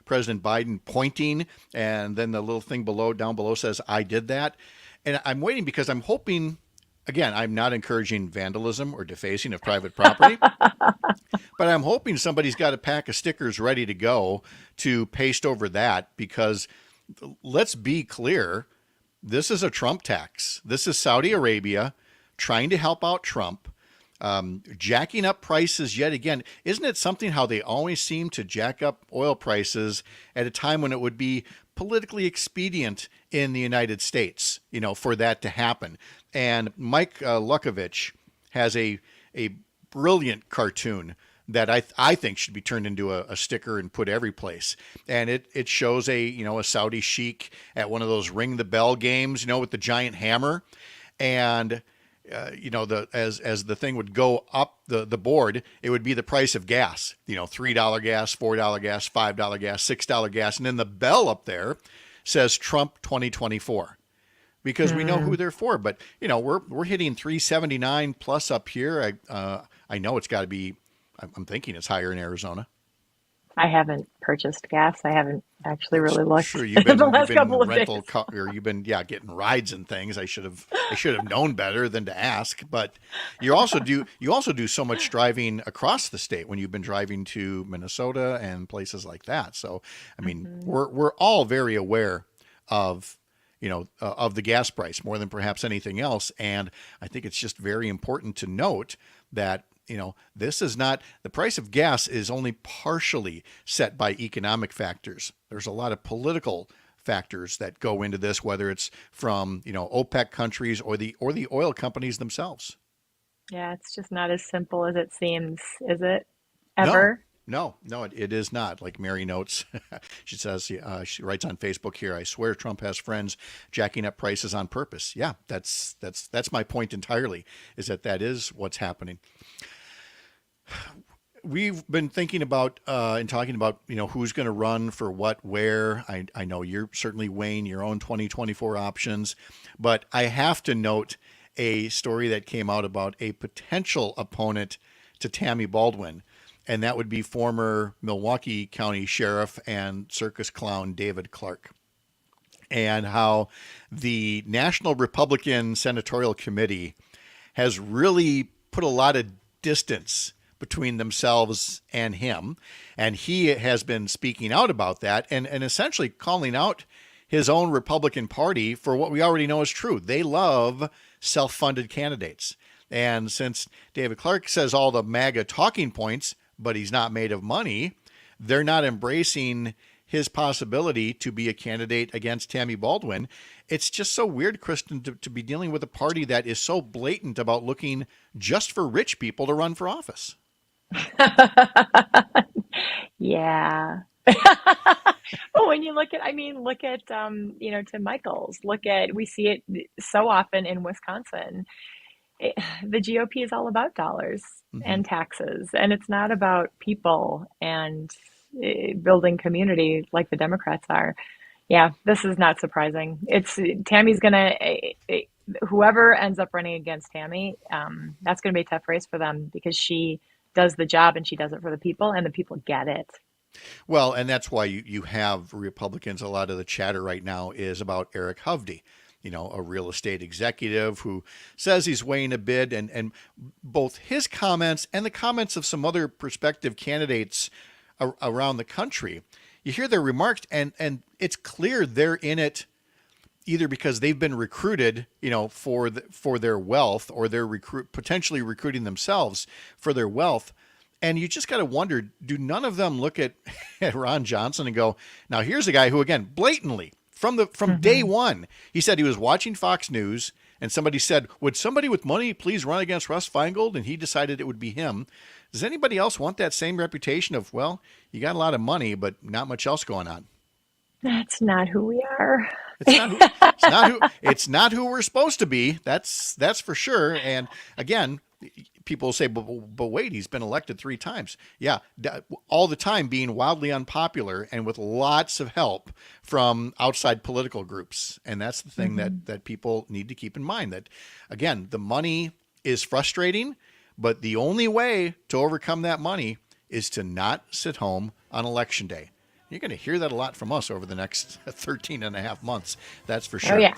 President Biden pointing, and then the little thing down below says, I did that. And I'm waiting because I'm hoping, again, I'm not encouraging vandalism or defacing of private property, but I'm hoping somebody's got a pack of stickers ready to go to paste over that, because let's be clear, this is a Trump tax. This is Saudi Arabia trying to help out Trump, jacking up prices yet again. Isn't it something how they always seem to jack up oil prices at a time when it would be politically expedient in the United States, for that to happen? And Mike Lukovich has a brilliant cartoon that I think should be turned into a sticker and put every place. And it shows a Saudi sheik at one of those ring the bell games, with the giant hammer. And as the thing would go up the board, it would be the price of gas, $3 gas, $4 gas, $5 gas, $6 gas. And then the bell up there says Trump 2024, because we know who they're for. But, we're hitting 379 plus up here. I know it's got to be, I'm thinking it's higher in Arizona. I haven't purchased gas. I haven't actually really looked. Sure, you've been the last couple of rental days. or you've been getting rides and things. I should have known better than to ask. But you also do so much driving across the state when you've been driving to Minnesota and places like that. So I mean, we're all very aware of of the gas price more than perhaps anything else. And I think it's just very important to note that this is not, the price of gas is only partially set by economic factors. There's a lot of political factors that go into this, whether it's from, OPEC countries or the oil companies themselves. Yeah, it's just not as simple as it seems, is it? Ever? No, it is not. Like Mary notes, she says, she writes on Facebook here, I swear Trump has friends jacking up prices on purpose. Yeah, that's my point entirely, is that is what's happening. We've been thinking about and talking about, who's going to run for what, where. I know you're certainly weighing your own 2024 options, but I have to note a story that came out about a potential opponent to Tammy Baldwin. and that would be former Milwaukee County Sheriff and circus clown David Clark, and how the National Republican Senatorial Committee has really put a lot of distance between themselves and him. And he has been speaking out about that and essentially calling out his own Republican Party for what we already know is true. They love self-funded candidates. And since David Clark says all the MAGA talking points, but he's not made of money, they're not embracing his possibility to be a candidate against Tammy Baldwin. It's just so weird, Kristen, to be dealing with a party that is so blatant about looking just for rich people to run for office. Yeah. But when you look at, Tim Michaels, we see it so often in Wisconsin. The GOP is all about dollars and taxes, and it's not about people and building community like the Democrats are. Yeah, this is not surprising. Tammy's gonna, whoever ends up running against Tammy, that's gonna be a tough race for them because she does the job and she does it for the people, and the people get it. Well, and that's why you have Republicans. A lot of the chatter right now is about Eric Hovde, a real estate executive who says he's weighing a bid, and both his comments and the comments of some other prospective candidates around the country, you hear their remarks, and it's clear they're in it either because they've been recruited, for their wealth, or they're potentially recruiting themselves for their wealth. And you just got to wonder, do none of them look at Ron Johnson and go, now here's a guy who, again, blatantly from day one, he said he was watching Fox News and somebody said, would somebody with money please run against Russ Feingold? And he decided it would be him. Does anybody else want that same reputation of, well, you got a lot of money, but not much else going on? That's not who we are. It's not who we're supposed to be. That's for sure. And again, people say, but wait, he's been elected 3 times. Yeah, all the time being wildly unpopular and with lots of help from outside political groups. And that's the thing that people need to keep in mind, that, again, the money is frustrating, but the only way to overcome that money is to not sit home on election day. You're going to hear that a lot from us over the next 13 and a half months. That's for sure. Oh, yeah.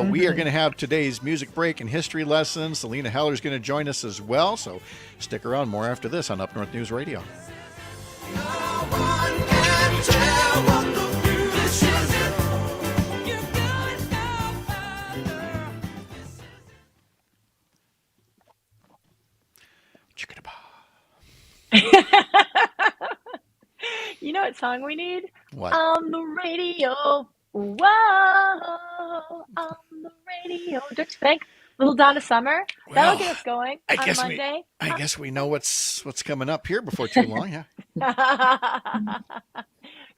We are going to have today's music break and history lessons. Selena Heller is going to join us as well. So stick around, more after this on Up North News Radio. You know what song we need? What? On the radio. Whoa, on the radio. Don't you think? Little Donna Summer. That'll get us going on Monday. I guess we know what's coming up here before too long. Yeah.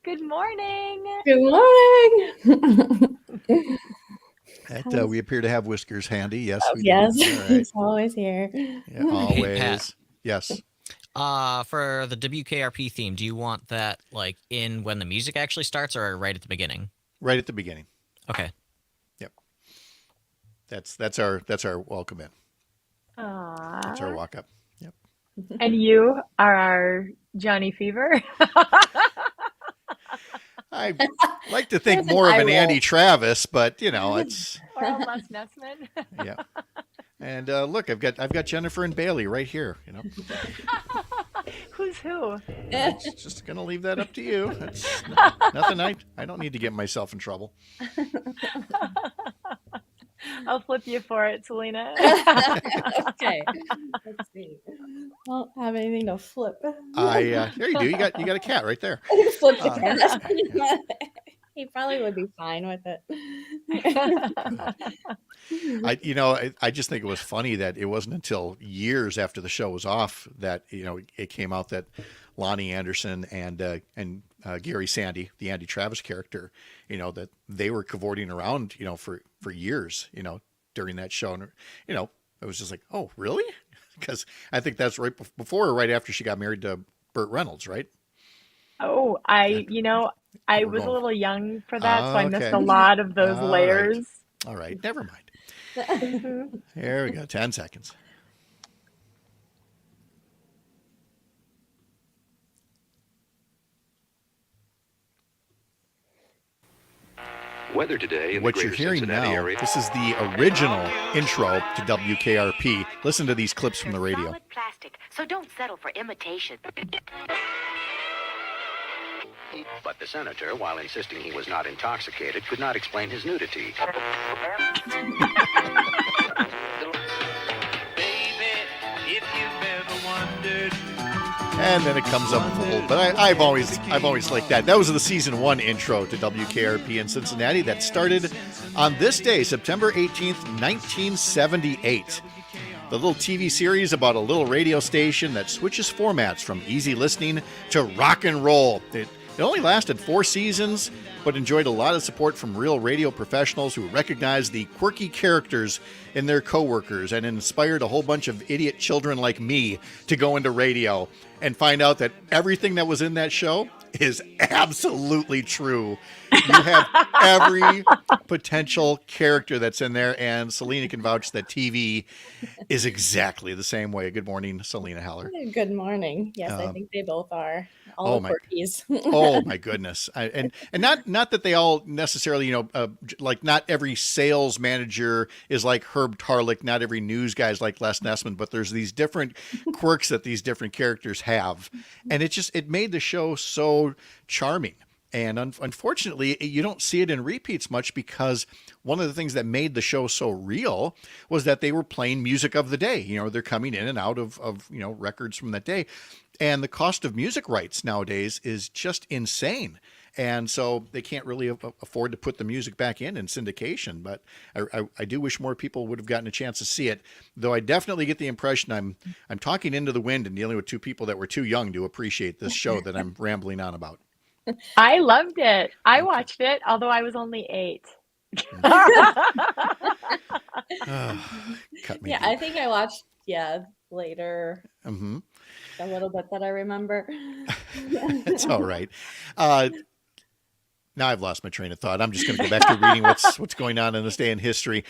Good morning. Good morning. We appear to have Whiskers handy. Yes. We Yes, do. All right. he's always here. Yeah, always. Hey, Pat. Yes. For the WKRP theme, do you want that like in when the music actually starts or right at the beginning? Right at the beginning. Okay. Yep. That's our welcome in. Aww. That's our walk up. Yep. And you are our Johnny Fever. I like to think There's an more of eye an roll. Andy Travis, but it's Or a Les Nessman. yeah. And look, I've got Jennifer and Bailey right here. Who's who? Just gonna leave that up to you. That's nothing. I don't need to get myself in trouble. I'll flip you for it, Selena. Okay. Let's see. I don't have anything to flip. There you do. You got a cat right there. Flip the cat. He probably would be fine with it. I just think it was funny that it wasn't until years after the show was off that it came out that Lonnie Anderson and Gary Sandy, the Andy Travis character, that they were cavorting around, for years, during that show, and it was just like, oh, really? Because I think that's right before or right after she got married to Burt Reynolds, right? Oh, I was a little young for that, so I missed okay. a lot of those All layers. All right, never mind. Here we go, 10 seconds. Weather today in What the you're greater hearing Cincinnati now, area. this is the original intro to WKRP. Listen to these clips from the radio. Solid plastic, so don't settle for imitation. But the senator, while insisting he was not intoxicated, could not explain his nudity. And then it comes up full. But I've always liked that. That was the season 1 intro to WKRP in Cincinnati that started on this day, September 18th, 1978. The little TV series about a little radio station that switches formats from easy listening to rock and roll. It only lasted 4 seasons, but enjoyed a lot of support from real radio professionals who recognized the quirky characters in their coworkers and inspired a whole bunch of idiot children like me to go into radio and find out that everything that was in that show is absolutely true. You have every potential character that's in there, and Selena can vouch that TV is exactly the same way. Good morning, Selena Haller. Good morning. Yes, I think they both are. oh All the my- quirkies. Oh my goodness. And not that they all necessarily, like not every sales manager is like Herb Tarlick, not every news guy is like Les Nessman, but there's these different quirks that these different characters have. And it made the show so charming. And unfortunately, you don't see it in repeats much because one of the things that made the show so real was that they were playing music of the day. They're coming in and out of records from that day. And the cost of music rights nowadays is just insane. And so they can't really afford to put the music back in syndication. But I do wish more people would have gotten a chance to see it, though I definitely get the impression I'm talking into the wind and dealing with two people that were too young to appreciate this show that I'm rambling on about. I loved it. I watched it, although I was only 8. Cut me Yeah, deep. I think I watched, later Mm-hmm. a little bit that I remember. It's all right. Now I've lost my train of thought. I'm just going to go back to reading what's going on in this day in history.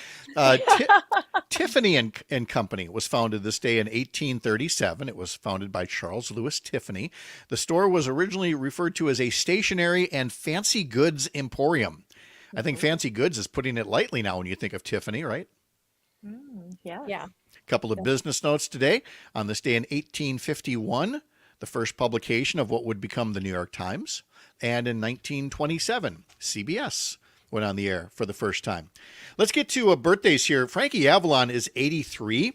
Tiffany and Company was founded this day in 1837. It was founded by Charles Louis Tiffany. The store was originally referred to as a stationery and fancy goods emporium. I think fancy goods is putting it lightly now when you think of Tiffany, right? Yeah. Yeah. A couple of business notes today. On this day in 1851, the first publication of what would become the New York Times. And in 1927, CBS went on the air for the first time. Let's get to birthdays here. Frankie Avalon is 83.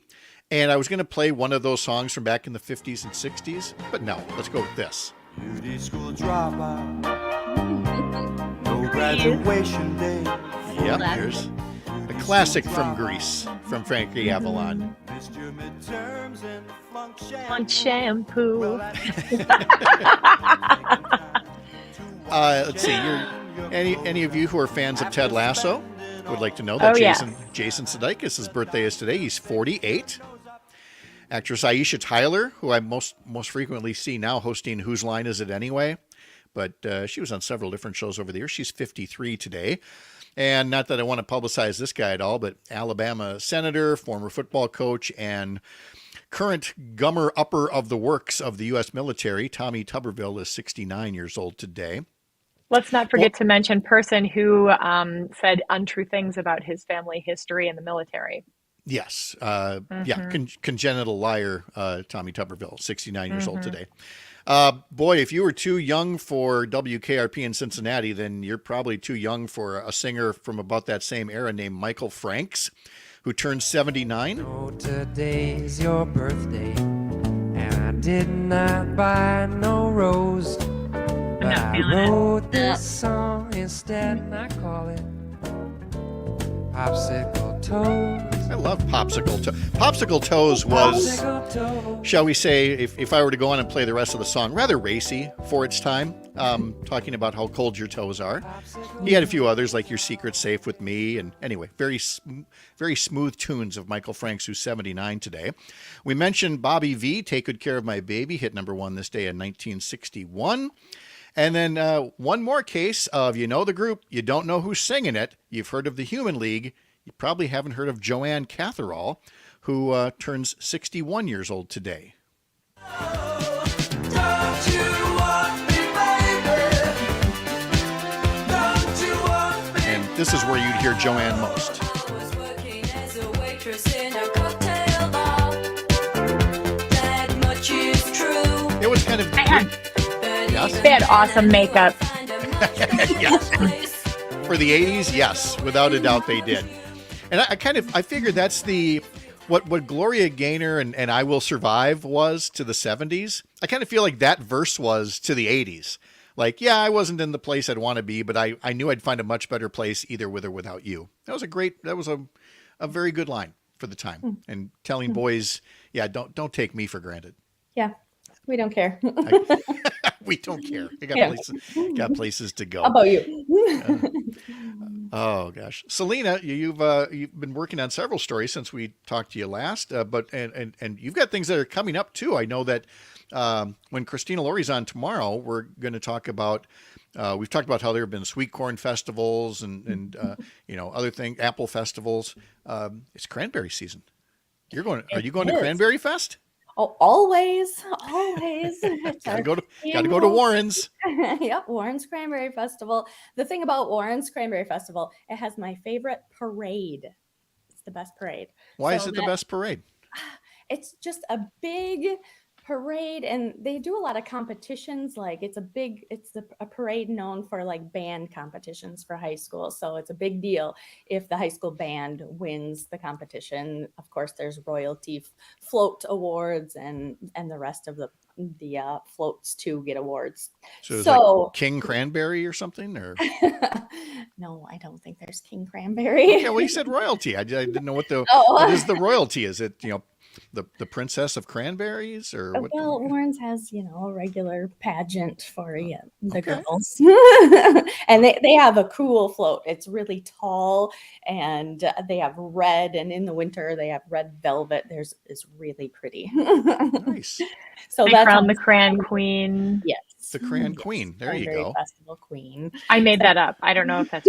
And I was going to play one of those songs from back in the 50s and 60s. But no, let's go with this. Beauty school dropout. No graduation day. Yep, here's a classic from Greece from Frankie Avalon. Missed your midterms and flunk On shampoo. Let's see. Any of you who are fans of Ted Lasso would like to know that Oh, yes. Jason Sudeikis' birthday is today. He's 48. Actress Aisha Tyler, who I most frequently see now hosting Whose Line Is It Anyway? But she was on several different shows over the years. She's 53 today. And not that I want to publicize this guy at all, but Alabama senator, former football coach, and current gummer upper of the works of the U.S. military, Tommy Tuberville, is 69 years old today. Let's not forget to mention person who said untrue things about his family history in the military. Yes. Congenital liar, Tommy Tuberville, 69 years old today. Boy, if you were too young for WKRP in Cincinnati, then you're probably too young for a singer from about that same era named Michael Franks, who turned 79. Oh, today's your birthday, and I did not buy no rose. But not I feeling it. wrote this song instead, and I call it Popsicle Toes. I love Popsicle Toes. Popsicle Toes was, Popsicle Toes. shall we say, if I were to go on and play the rest of the song, rather racy for its time, talking about how cold your toes are. He had a few others like Your Secret's Safe with Me. And anyway, very smooth tunes of Michael Franks, who's 79 today. We mentioned Bobby V, Take Good Care of My Baby, hit number 1 this day in 1961. And then one more case of the group, you don't know who's singing it. You've heard of the Human League. You probably haven't heard of Joanne Catherall, who turns 61 years old today. And This is where you'd hear Joanne most. It was kind of... Yes? They had awesome makeup. Yes. For the 80s, yes, without a doubt they did. And I figured that's what Gloria Gaynor and I Will Survive was to the 70s. I kind of feel like that verse was to the 80s. Like, yeah, I wasn't in the place I'd want to be, but I knew I'd find a much better place either with or without you. That was a very good line for the time. And telling boys, yeah, don't take me for granted. Yeah, we don't care. We don't care. We got places to go. How about you? Oh gosh, Selena, you've been working on several stories since we talked to you last, but you've got things that are coming up too. I know that when Christina Laurie's on tomorrow, we're going to talk about. We've talked about how there have been sweet corn festivals and other things, apple festivals. It's cranberry season. Are you going to Cranberry Fest? Oh, always. Gotta go to Warren's. Yep, Warren's Cranberry Festival. The thing about Warren's Cranberry Festival, it has my favorite parade. It's the best parade. Why is it the best parade? It's just a big parade, and they do a lot of competitions. Like it's a parade known for like band competitions for high school, so it's a big deal if the high school band wins the competition. Of course, there's royalty float awards and the rest of the floats to get awards. So like King Cranberry or something, or no, I don't think there's King Cranberry. Okay, well, you said royalty. I didn't know what is the royalty? Is it the princess of cranberries or what? Well, Warren's has a regular pageant for the girls, and they have a cool float. It's really tall, and they have red, and in the winter they have red velvet. It's really pretty. Nice. So they crown the Cran Queen. Yes, the Cran Queen. There you go. Festival Queen. I made that up. I don't know if that's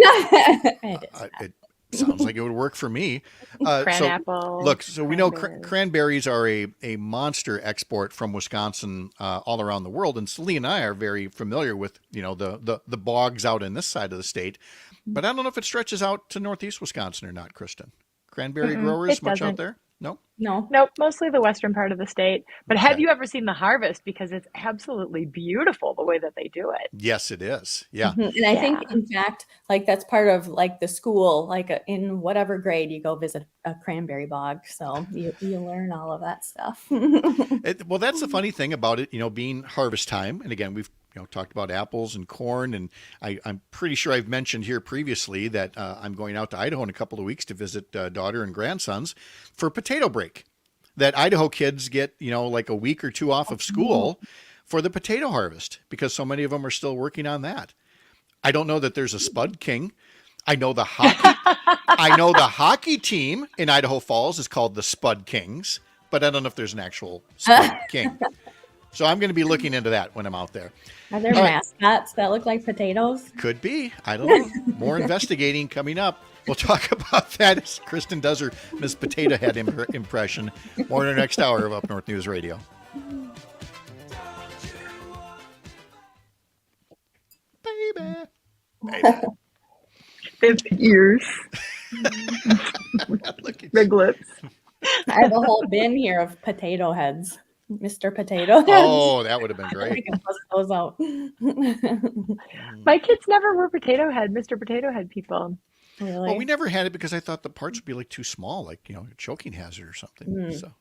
it sounds like it would work for me. Apple. Look, so we know cranberries are a monster export from Wisconsin all around the world, and Celine and I are very familiar with the bogs out in this side of the state. But I don't know if it stretches out to northeast Wisconsin or not, Kristen. Cranberry growers much out there? No? Nope, mostly the western part of the state. But have you ever seen the harvest? Because it's absolutely beautiful the way that they do it. Yes, it is. Yeah. And I think, in fact, like that's part of like the school, like in whatever grade you go visit a cranberry bog. So you learn all of that stuff. Well, that's the funny thing about it, being harvest time. And again, we've talked about apples and corn, and I'm pretty sure I've mentioned here previously that I'm going out to Idaho in a couple of weeks to visit daughter and grandsons for potato break. That Idaho kids get, like a week or two off of school for the potato harvest because so many of them are still working on that. I don't know that there's a Spud King. I know the hockey team in Idaho Falls is called the Spud Kings, but I don't know if there's an actual Spud King. So I'm going to be looking into that when I'm out there. Are there mascots that look like potatoes? Could be. I don't know. More investigating coming up. We'll talk about that as Kristen does her Miss Potato Head impression. More in our next hour of Up North News Radio. Baby. They have ears. Big lips. I have a whole bin here of potato heads. Mr. Potato Head. Oh, that would have been great. I can bust those out. My kids never were Mr. Potato Head people. Really? Well, we never had it because I thought the parts would be like too small, like, a choking hazard or something. So.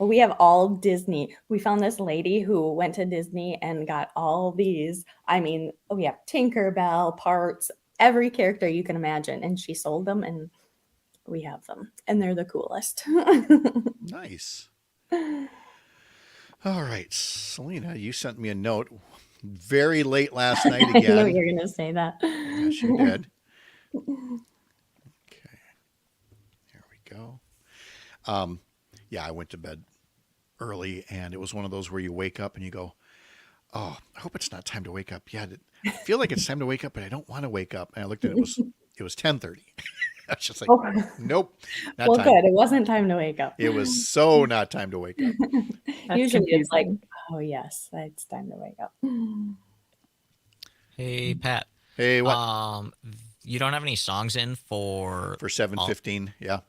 Well, we have all Disney. We found this lady who went to Disney and got all these. I mean, we have Tinkerbell parts, every character you can imagine. And she sold them and we have them. And they're the coolest. Nice. All right, Selena, you sent me a note very late last night again. I know you're going to say that. Yes, you did. Okay. Here we go. I went to bed early, and it was one of those where you wake up and you go, oh, I hope it's not time to wake up yet. I feel like it's time to wake up, but I don't want to wake up. And I looked at it, it was 10:30. I was just like, nope. Not time. Good. It wasn't time to wake up. It was so not time to wake up. Usually it's like, oh, yes, it's time to wake up. Hey, Pat. Hey, what? you don't have any songs in for For 7:15, yeah.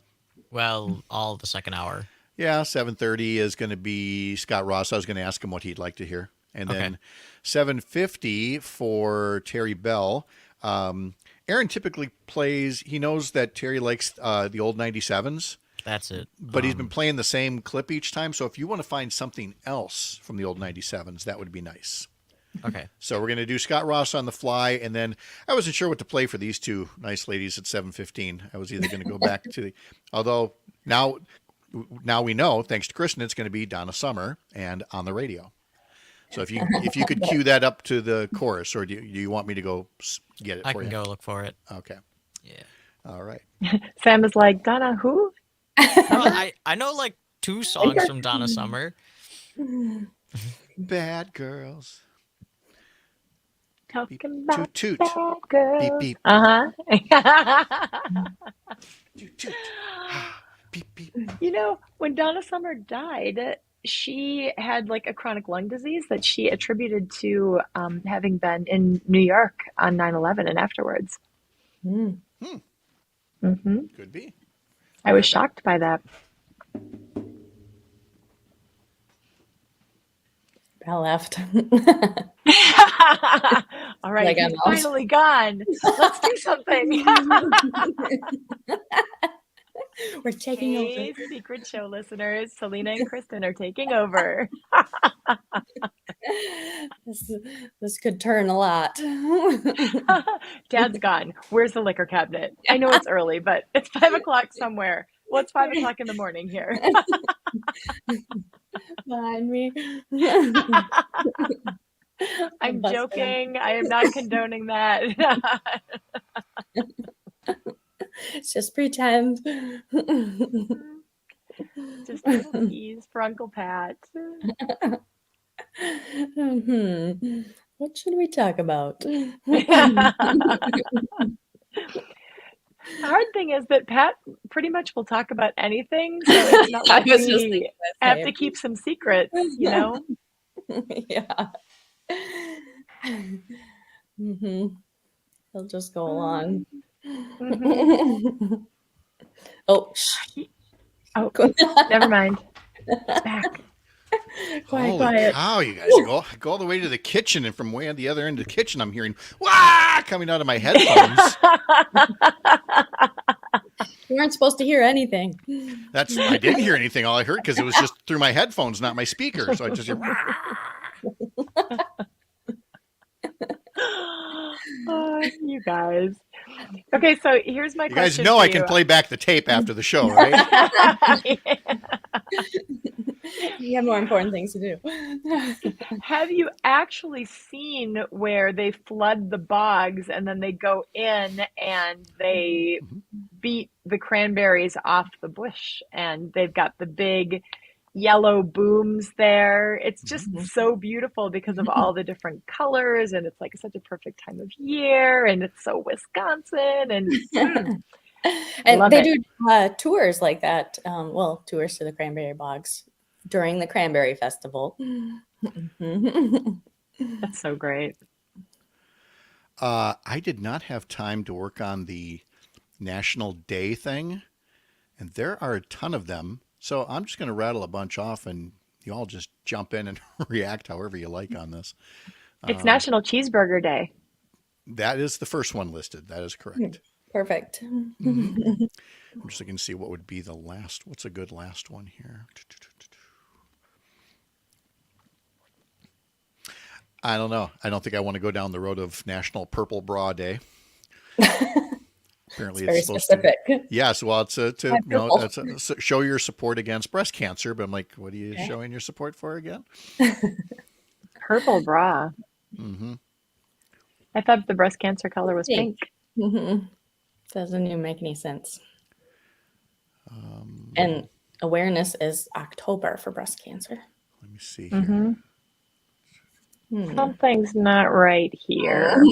all the second hour. Yeah, 7:30 is going to be Scot Ross. I was going to ask him what he'd like to hear. And Okay. then 7:50 for Terry Bell. Aaron typically plays, he knows that Terry likes the old 97s, That's it. but he's been playing the same clip each time. So if you want to find something else from the old 97s, that would be nice. Okay. So we're going to do Scot Ross on the fly, and then I wasn't sure what to play for these two nice ladies at 7:15. I was either going to go back to the, although now we know, thanks to Kristen, it's going to be Donna Summer and On the Radio. So if you could cue that up to the chorus, or do you want me to go get it I for can you? go look for it. Okay. Yeah. All right. Sam is like, Donna, who? No, I know like 2 songs from Donna Summer. Bad girls. Talking about Toot, toot. bad girls. Beep, beep. Toot, toot. Beep, beep. You know, when Donna Summer died, she had like a chronic lung disease that she attributed to having been in New York on 9/11 and afterwards. Mm. Could be. I was shocked by that. Bell left. All right, Like, he's I'm out. finally gone. Let's do something. We're taking Hey, over. Secret Show listeners, Selena and Kristen are taking over. This could turn a lot. Dad's gone. Where's the liquor cabinet? I know it's early, but it's 5 o'clock somewhere. Well, it's 5 o'clock in the morning here. Behind me. I'm Busted. joking. I am not condoning that. Just pretend. Just a little tease for Uncle Pat. What should we talk about? The hard thing is that Pat pretty much will talk about anything, so it's not I like was just we thinking the have same. to keep some secrets, you know? Yeah. He'll just go along. Mhm. Oh, shh. Oh, never mind. It's back. Quiet, Holy quiet. cow, you guys. Go all the way to the kitchen, and from way on the other end of the kitchen, I'm hearing, wah, coming out of my headphones. You weren't supposed to hear anything. I didn't hear anything. All I heard, because it was just through my headphones, not my speaker. So I just hear, wah. Oh, you guys. Okay, so here's my You guys question know for I can you. play back the tape after the show, right? You have more important things to do. Have you actually seen where they flood the bogs and then they go in and they beat the cranberries off the bush and they've got the big yellow booms there? It's just so beautiful because of all the different colors, and it's like such a perfect time of year, and it's so Wisconsin, and And love they it. do tours like that. Well, tours to the cranberry bogs during the Cranberry Festival. That's so great. I did not have time to work on the National Day thing, and there are a ton of them. So I'm just going to rattle a bunch off, and you all just jump in and react however you like on this. It's National Cheeseburger Day. That is the first one listed. That is correct. Perfect. I'm just looking to see what would be the last. What's a good last one here? I don't know. I don't think I want to go down the road of National Purple Bra Day. Apparently, Very it's supposed specific. to. Yes, well, it's to Why purple? it's show your support against breast cancer. But I'm like, what are you showing your support for again? Purple bra. Mm-hmm. I thought the breast cancer color was pink. Doesn't even make any sense. And awareness is October for breast cancer. Let me see here. Something's not right here.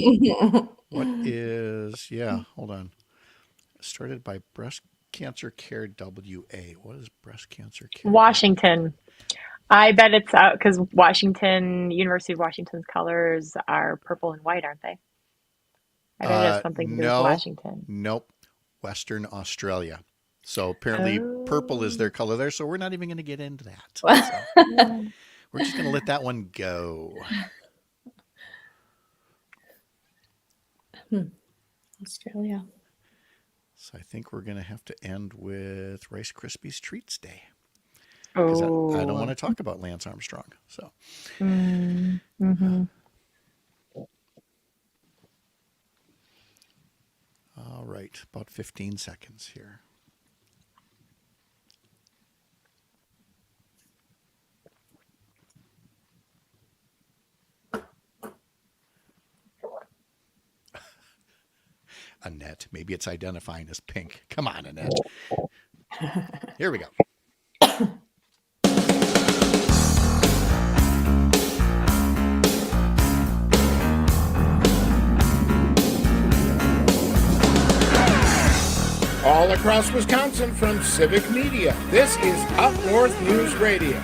What is? Yeah, hold on. Started by Breast Cancer Care WA. What is Breast Cancer Care? Washington. I bet it's out because University of Washington's colors are purple and white, aren't they? I bet it has something to do with No, Washington. nope. Western Australia. So apparently purple is their color there. So we're not even going to get into that. So we're just going to let that one go. Australia. So I think we're going to have to end with Rice Krispies Treats Day. Because I don't want to talk about Lance Armstrong. So. Mm-hmm. All right, about 15 seconds here. Annette, maybe it's identifying as pink. Come on, Annette. Here we go. All across Wisconsin from Civic Media, this is Up North News Radio.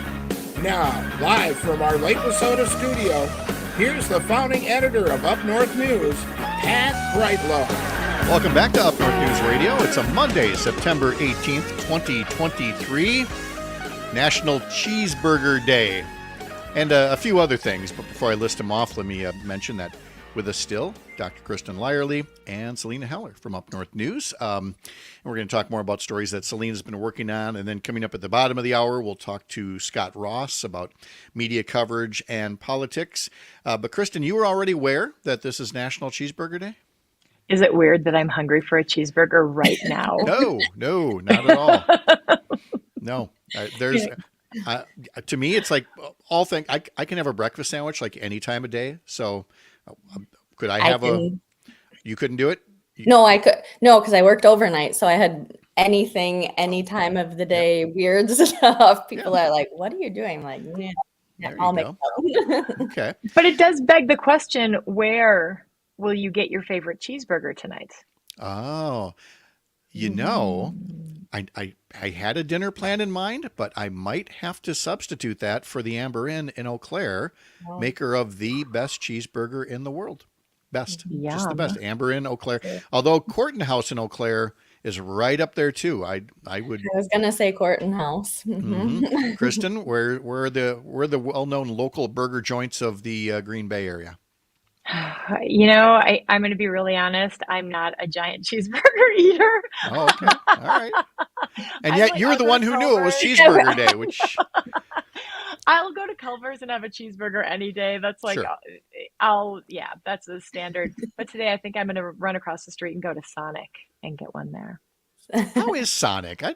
Now, live from our Lake Minnesota studio, here's the founding editor of Up North News, Pat Brightlow. Welcome back to Up North News Radio. It's a Monday, September 18th, 2023, National Cheeseburger Day, and a few other things. But before I list them off, let me mention that with us still, Dr. Kristen Lyerly and Selena Heller from Up North News. And we're going to talk more about stories that Selena's been working on. And then coming up at the bottom of the hour, we'll talk to Scot Ross about media coverage and politics. But Kristen, you were already aware that this is National Cheeseburger Day? Is it weird that I'm hungry for a cheeseburger right now? No, not at all. No, to me, it's like all things. I can have a breakfast sandwich like any time of day. So could I have you couldn't do it? No, I could. No, because I worked overnight. So I had anything, any time of the day, weird stuff. People are like, what are you doing? I'm like, yeah, I'll make them. Okay. But it does beg the question, where will you get your favorite cheeseburger tonight? Oh, you know, I had a dinner plan in mind, but I might have to substitute that for the Amber Inn in Eau Claire, maker of the best cheeseburger in the world. Best. Just the best. Amber Inn, Eau Claire. Although Courtney House in Eau Claire is right up there too. I was gonna say Courtney House. Mm-hmm. Kristen, where are the well-known local burger joints of the Green Bay area? You know, I'm going to be really honest. I'm not a giant cheeseburger eater. Oh, okay. All right. And yet you're the one who knew it was cheeseburger day, which I'll go to Culver's and have a cheeseburger any day. That's like, that's a standard. But today I think I'm going to run across the street and go to Sonic and get one there. How is Sonic? I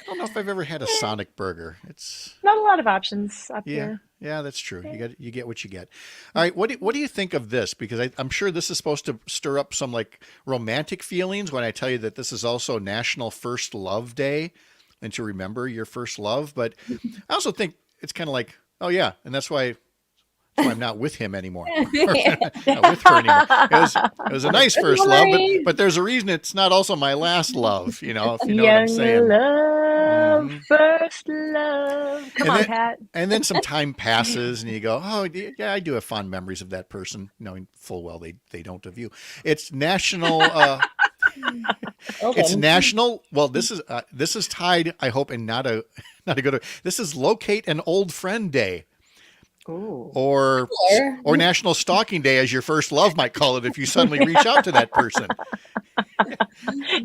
don't know if I've ever had a Sonic burger. It's not a lot of options up here. Yeah, that's true. You get what you get. All right, what do you think of this? Because I'm sure this is supposed to stir up some like romantic feelings when I tell you that this is also National First Love Day, and to remember your first love. But I also think it's kind of like, oh yeah, and that's why I'm not with him anymore. Not with her anymore. It was a nice first love, but there's a reason it's not also my last love, if you know what I'm saying. Love, first love. Come on, Pat. And then some time passes and you go, oh, yeah, I do have fond memories of that person, knowing full well they don't of you. It's national... It's national. Well, this is tied, I hope, and not a good... This is Locate an Old Friend Day. Ooh. Or National Stalking Day, as your first love might call it, if you suddenly reach out to that person.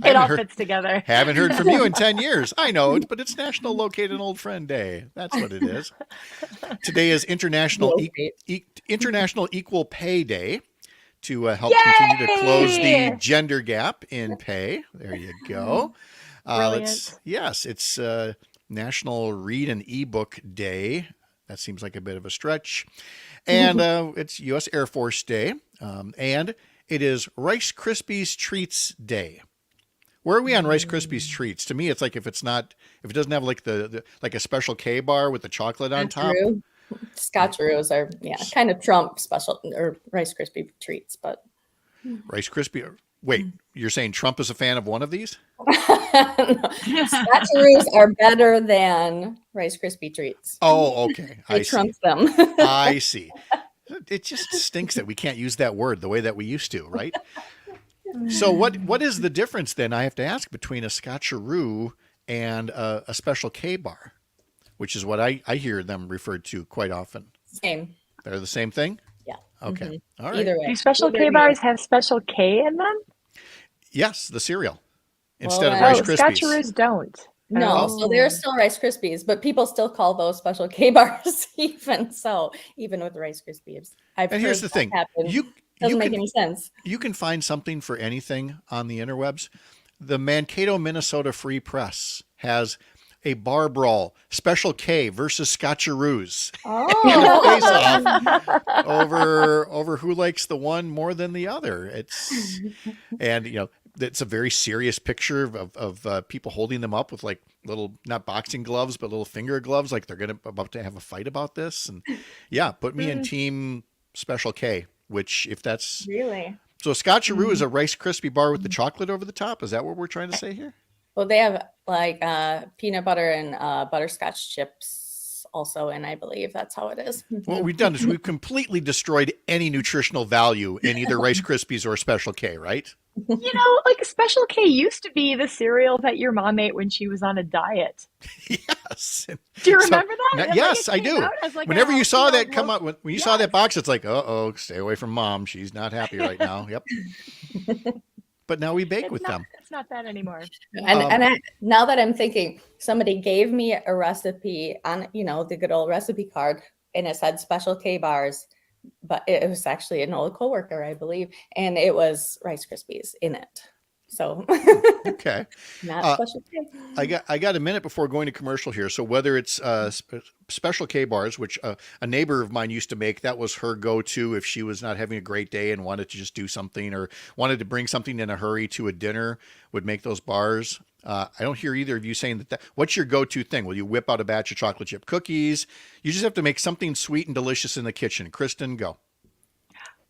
It all fits together. Haven't heard from you in 10 years. I know, but it's National Locate an Old Friend Day. That's what it is. Today is International Equal Pay Day to help continue to close the gender gap in pay. There you go. It's National Read an Ebook Day. That seems like a bit of a stretch. And it's U.S. Air Force Day. And it is Rice Krispies Treats Day. Where are we on Rice Krispies Treats? To me, it's like if it doesn't have like the like a special K bar with the chocolate on top. Scotcheroos are kind of Trump special or Rice Krispie treats, but Rice Krispie. Wait, you're saying Trump is a fan of one of these? Scotcheroos are better than Rice Krispie treats. Oh, okay. I trump them. I see. It just stinks that we can't use that word the way that we used to, right? So what is the difference then? I have to ask between a Scotcheroo and a Special K bar, which is what I hear them referred to quite often. Same. They're the same thing. Yeah. Okay. All right. Either way. Do Special K bars have Special K in them? Yes, the cereal Well, instead of then- Rice Oh, Krispies. Scotcheroos don't. No, so they're still Rice Krispies, but people still call those Special K bars even with Rice Krispies. And here's the thing: doesn't make any sense. You can find something for anything on the interwebs. The Mankato, Minnesota Free Press has a bar brawl, Special K versus Scotcheroos. Oh, Face off over who likes the one more than the other. It's a very serious picture of people holding them up with like little, not boxing gloves, but little finger gloves, like they're about to have a fight about this. And yeah, put me in team Special K, which if that's really? so, a Scotcheroo is a Rice Krispie bar with the chocolate over the top. Is that what we're trying to say here? Well, they have like peanut butter and butterscotch chips also, and I believe that's how it is. What we've done is we've completely destroyed any nutritional value in either Rice Krispies or Special K, right? Like Special K used to be the cereal that your mom ate when she was on a diet. Yes. Do you remember that? Yes, I It came do. out as like Whenever a you saw healthy that come out, when you saw that box, it's like, stay away from mom. She's not happy right now. Yep. But now we bake with them. It's not that anymore. Now that I'm thinking, somebody gave me a recipe on, the good old recipe card, and it said Special K bars, but it was actually an old coworker, I believe, and it was Rice Krispies in it. So Okay. not Special K. I got a minute before going to commercial here. So whether it's Special K bars, which a neighbor of mine used to make, that was her go-to if she was not having a great day and wanted to just do something or wanted to bring something in a hurry to a dinner, would make those bars. I don't hear either of you saying that. What's your go-to thing? Will you whip out a batch of chocolate chip cookies? You just have to make something sweet and delicious in the kitchen. Kristen, go.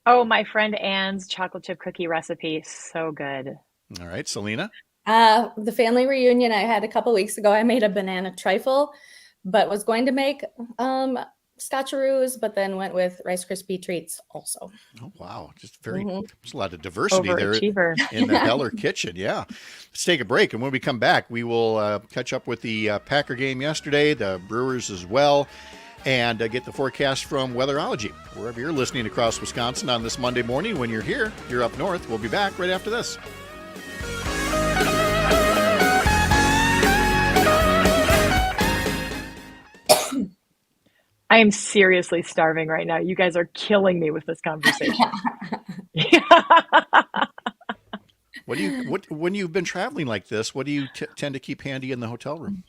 Oh, my friend Anne's chocolate chip cookie recipe. So good. All right, Selena. The family reunion I had a couple weeks ago, I made a banana trifle, but was going to make Scotcheroos, but then went with Rice Krispie treats also. Oh, wow. Just there's a lot of diversity there Overachiever. in the Heller kitchen. Yeah. Let's take a break. And when we come back, we will catch up with the Packer game yesterday, the Brewers as well, and get the forecast from Weatherology. Wherever you're listening across Wisconsin on this Monday morning, when you're here, you're up north. We'll be back right after this. I am seriously starving right now. You guys are killing me with this conversation. When you've been traveling like this, what do you tend to keep handy in the hotel room?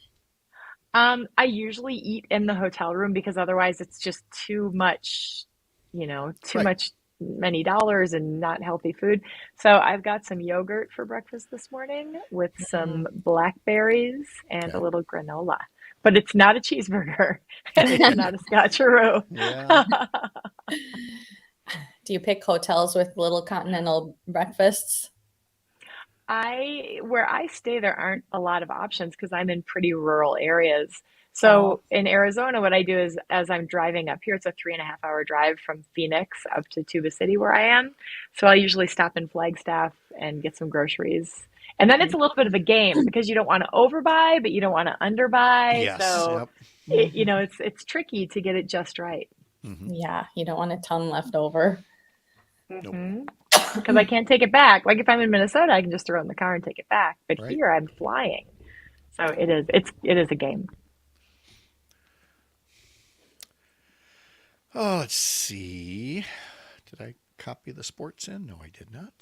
I usually eat in the hotel room because otherwise it's just too much, much many dollars and not healthy food. So I've got some yogurt for breakfast this morning with some blackberries and a little granola. But it's not a cheeseburger and it's not a Scotcheroo. Yeah. Do you pick hotels with little continental breakfasts? Where I stay, there aren't a lot of options because I'm in pretty rural areas. So in Arizona, what I do is as I'm driving up here, it's a 3.5-hour drive from Phoenix up to Tuba City where I am. So I'll usually stop in Flagstaff and get some groceries. And then it's a little bit of a game because you don't want to overbuy, but you don't want to underbuy. Yes. So, it's tricky to get it just right. Mm-hmm. Yeah, you don't want a ton left over. Because I can't take it back. Like if I'm in Minnesota, I can just throw it in the car and take it back. But Right. here I'm flying. So it is a game. Oh, let's see. Did I copy the sports in? No, I did not.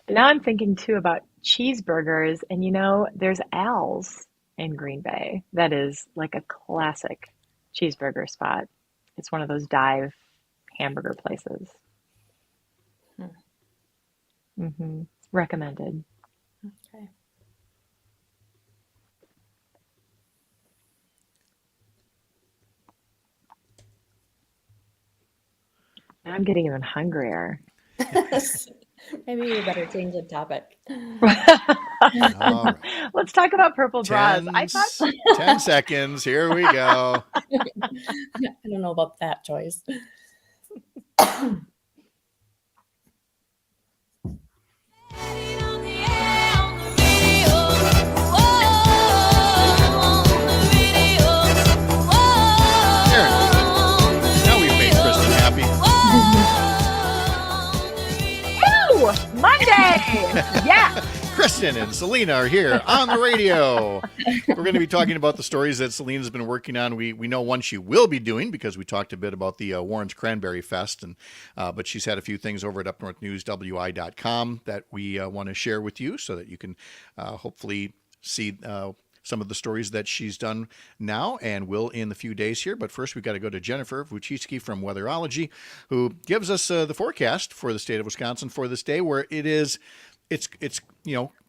But now I'm thinking too about cheeseburgers, and there's Al's in Green Bay. That is like a classic cheeseburger spot. It's one of those dive hamburger places. Recommended. Okay. Now I'm getting even hungrier. Maybe we better change the topic. All right. Let's talk about purple bras. I thought 10 seconds. Here we go. I don't know about that choice. Yay! Yeah. Kristen and Selena are here on the radio. We're going to be talking about the stories that Selena's been working on. We know one she will be doing because we talked a bit about the Warren's Cranberry Fest, and but she's had a few things over at UpNorthNewsWI.com that we want to share with you so that you can hopefully see some of the stories that she's done now and will in the few days here. But first, we've got to go to Jennifer Vucicki from Weatherology, who gives us the forecast for the state of Wisconsin for this day, where it's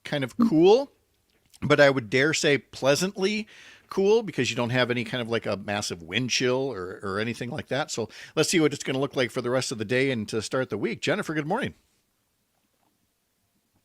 kind of cool, but I would dare say pleasantly cool, because you don't have any kind of like a massive wind chill or anything like that. So let's see what it's going to look like for the rest of the day and to start the week. Jennifer, good morning.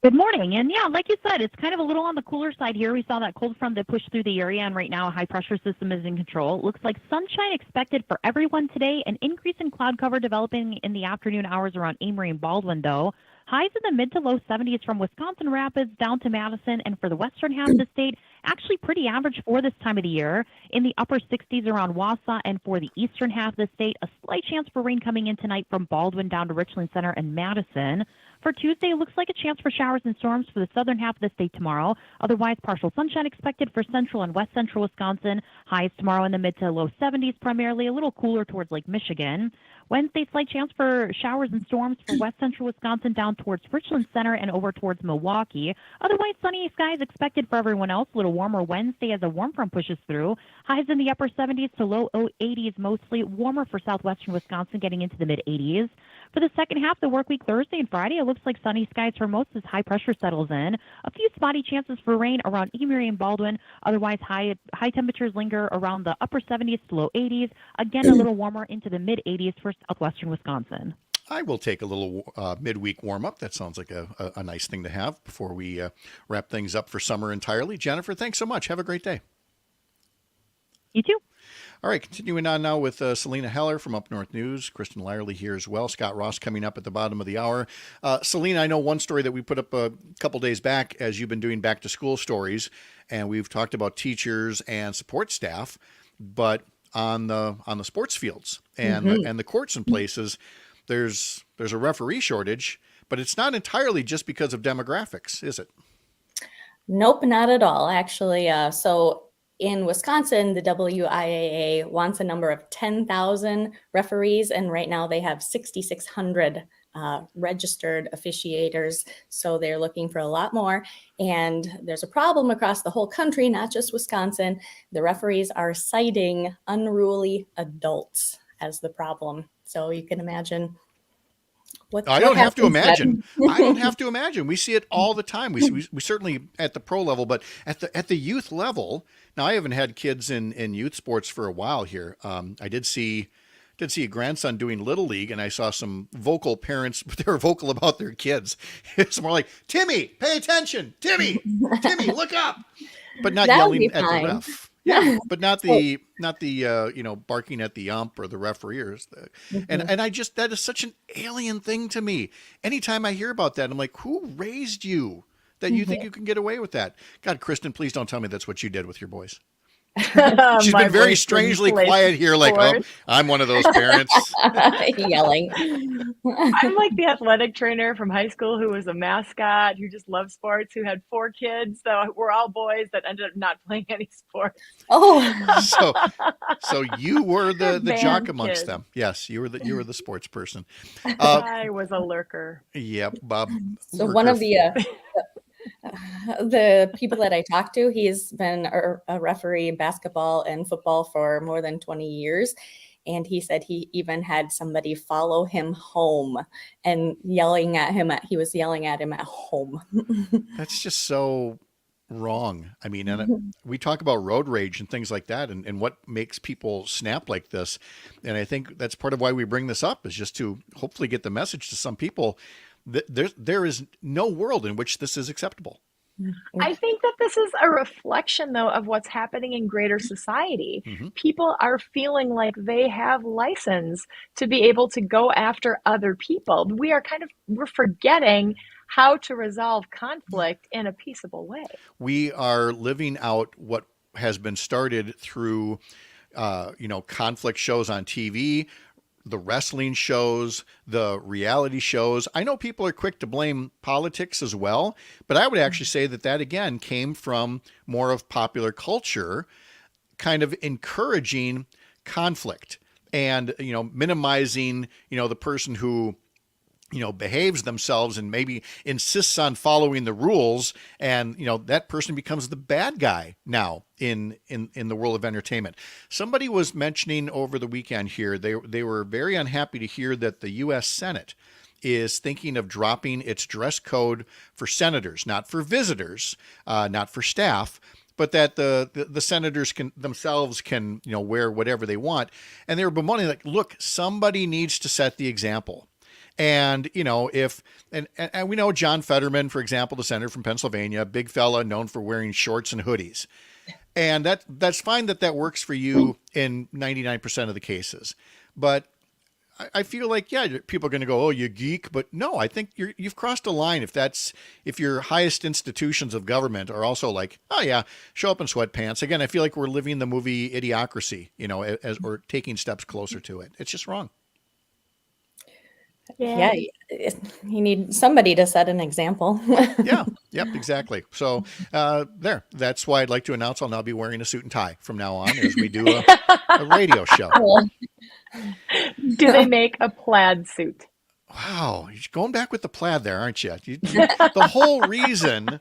Good morning. And yeah, like you said, it's kind of a little on the cooler side here. We saw that cold front that pushed through the area, and right now a high pressure system is in control. It looks like sunshine expected for everyone today. An increase in cloud cover developing in the afternoon hours around Amory and Baldwin, though. Highs in the mid to low 70s from Wisconsin Rapids down to Madison, and for the western half of the state, actually pretty average for this time of the year. In the upper 60s around Wausau, and for the eastern half of the state, a slight chance for rain coming in tonight from Baldwin down to Richland Center and Madison. For Tuesday, it looks like a chance for showers and storms for the southern half of the state tomorrow. Otherwise, partial sunshine expected for central and west central Wisconsin. Highs tomorrow in the mid to low 70s, primarily a little cooler towards Lake Michigan. Wednesday, slight chance for showers and storms for west central Wisconsin down towards Richland Center and over towards Milwaukee. Otherwise, sunny skies expected for everyone else. A little warmer Wednesday as a warm front pushes through. Highs in the upper 70s to low 80s, mostly warmer for southwestern Wisconsin, getting into the mid 80s. For the second half of the work week, Thursday and Friday, it looks like sunny skies for most as high pressure settles in. A few spotty chances for rain around Emery and Baldwin. Otherwise, high temperatures linger around the upper 70s to low 80s. Again, a little warmer into the mid 80s for southwestern Wisconsin. I will take a little midweek warm-up. That sounds like a nice thing to have before we wrap things up for summer entirely. Jennifer, thanks so much. Have a great day. You too. All right, continuing on now with Selena Heller from Up North News. Kristen Lyerly here as well. Scot Ross coming up at the bottom of the hour. Selena, I know one story that we put up a couple days back as you've been doing back-to-school stories, and we've talked about teachers and support staff, but on the sports fields and the courts and places, there's a referee shortage, but it's not entirely just because of demographics, is it? Nope, not at all, actually. So in Wisconsin, the WIAA wants a number of 10,000 referees, and right now they have 6,600 registered officiators. So they're looking for a lot more. And there's a problem across the whole country, not just Wisconsin. The referees are citing unruly adults as the problem. So you can imagine I don't have to imagine. I don't have to imagine. We see it all the time. We certainly at the pro level, but at the youth level. Now, I haven't had kids in youth sports for a while here. I did see a grandson doing Little League, and I saw some vocal parents. They were vocal about their kids. It's more like, Timmy, pay attention. Timmy, look up. But not yelling at the ref. Yeah, but not the barking at the ump or the refereers. And I just, that is such an alien thing to me. Anytime I hear about that, I'm like, who raised you that you think you can get away with that? God, Kristen, please don't tell me that's what you did with your boys. She's been very strangely quiet here, like, oh, I'm one of those parents. Yelling. I'm like the athletic trainer from high school who was a mascot, who just loved sports, who had 4 kids. So we're all boys that ended up not playing any sports. Oh. So you were the jock amongst them. Yes, you were the sports person. I was a lurker. Yep, Bob. So one of the people that I talked to, he's been a referee in basketball and football for more than 20 years. And he said he even had somebody follow him home and he was yelling at him at home. That's just so wrong. I mean, and we talk about road rage and things like that and what makes people snap like this. And I think that's part of why we bring this up, is just to hopefully get the message to some people that there is no world in which this is acceptable. I think that this is a reflection, though, of what's happening in greater society. People are feeling like they have license to be able to go after other people. We're forgetting how to resolve conflict in a peaceable way. We are living out what has been started through, conflict shows on TV, the wrestling shows, the reality shows. I know people are quick to blame politics as well, but I would actually say that again came from more of popular culture, kind of encouraging conflict and, minimizing, the person who, behaves themselves and maybe insists on following the rules, and that person becomes the bad guy now in the world of entertainment. Somebody was mentioning over the weekend here, they were very unhappy to hear that the U.S. Senate is thinking of dropping its dress code for senators, not for visitors, not for staff, but that the senators can themselves can wear whatever they want. And they were bemoaning, like, look, somebody needs to set the example. And, if, and we know John Fetterman, for example, the senator from Pennsylvania, big fella known for wearing shorts and hoodies. And that's fine that works for you in 99% of the cases. But I feel like, yeah, people are going to go, oh, you geek. But no, I think you've crossed a line if your highest institutions of government are also like, oh, yeah, show up in sweatpants. Again, I feel like we're living the movie Idiocracy, or taking steps closer to it. It's just wrong. Yeah, you need somebody to set an example. Yeah, yep, exactly. So that's why I'd like to announce I'll now be wearing a suit and tie from now on as we do a radio show. Do they make a plaid suit? Wow, you're going back with the plaid there, aren't you? The whole reason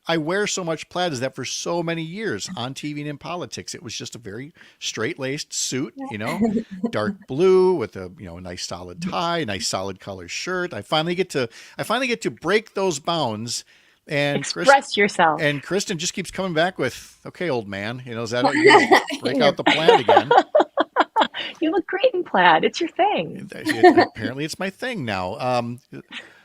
I wear so much plaid is that for so many years on TV and in politics, it was just a very straight-laced suit, dark blue with a nice solid tie, a nice solid color shirt. I finally get to break those bounds and express yourself. And Kristen just keeps coming back with, okay, old man, is that it? You're gonna break out the plaid again? You look great in plaid. It's your thing. Apparently it's my thing now. All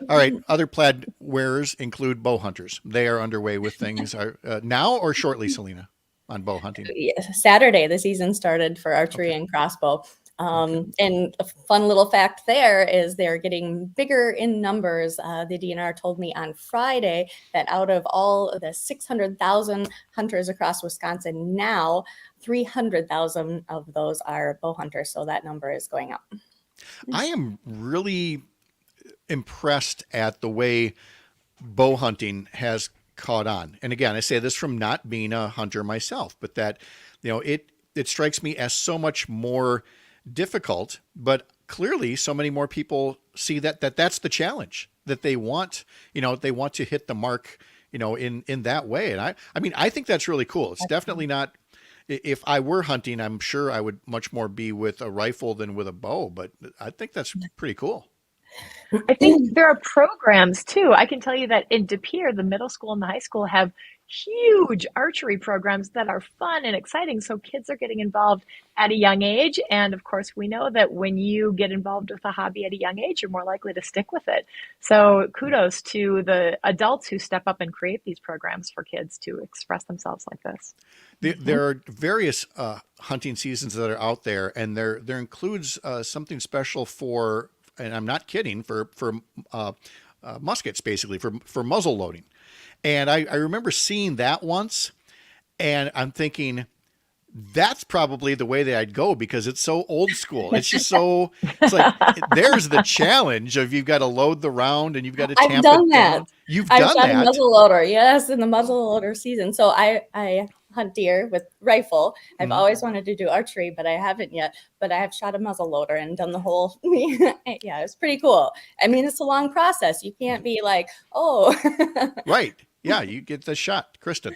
right. Other plaid wearers include bow hunters. They are underway with things now or shortly, Selena, on bow hunting. Saturday, the season started for archery and crossbow. And a fun little fact there is they're getting bigger in numbers. The DNR told me on Friday that out of all the 600,000 hunters across Wisconsin now, 300,000 of those are bow hunters. So that number is going up. I am really impressed at the way bow hunting has caught on. And again, I say this from not being a hunter myself, but that, it strikes me as so much more difficult, but clearly so many more people see that's the challenge, that they want, they want to hit the mark, in that way. And I think that's really cool. It's definitely not, if I were hunting, I'm sure I would much more be with a rifle than with a bow, but I think that's pretty cool. I think there are programs too. I can tell you that in De Pere, the middle school and the high school have huge archery programs that are fun and exciting. So kids are getting involved at a young age. And of course, we know that when you get involved with a hobby at a young age, you're more likely to stick with it. So kudos to the adults who step up and create these programs for kids to express themselves like this. There are various hunting seasons that are out there, and there includes something special for, and I'm not kidding, for muskets, basically, for muzzle loading. And I remember seeing that once, and I'm thinking, that's probably the way that I'd go, because it's so old school. It's just so, it's like, there's the challenge of you've got to load the round and you've got to tamp I've done it that. down. You've I've done shot that. a muzzle loader, yes, in the muzzle loader season. So I hunt deer with rifle. I've always wanted to do archery, but I haven't yet. But I have shot a muzzle loader and done the whole. Yeah, it's pretty cool. I mean, it's a long process. You can't be like, oh. Right. Yeah, you get the shot, Kristen.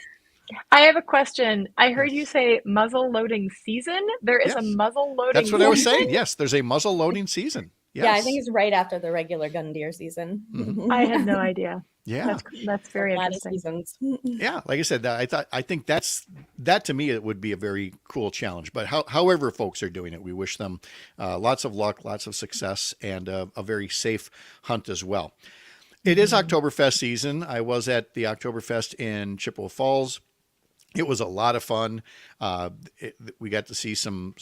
I have a question. I heard you say muzzle loading season. There is a muzzle loading That's what season? I was saying. Yes, there's a muzzle loading season. Yes. Yeah, I think it's right after the regular gun deer season. I had no idea. Yeah, that's very interesting. Seasons. Yeah, like I said, I think that to me it would be a very cool challenge. But however folks are doing it, we wish them lots of luck, lots of success, and a very safe hunt as well. It is Oktoberfest season. I was at the Oktoberfest in Chippewa Falls It was a lot of fun. We got to see some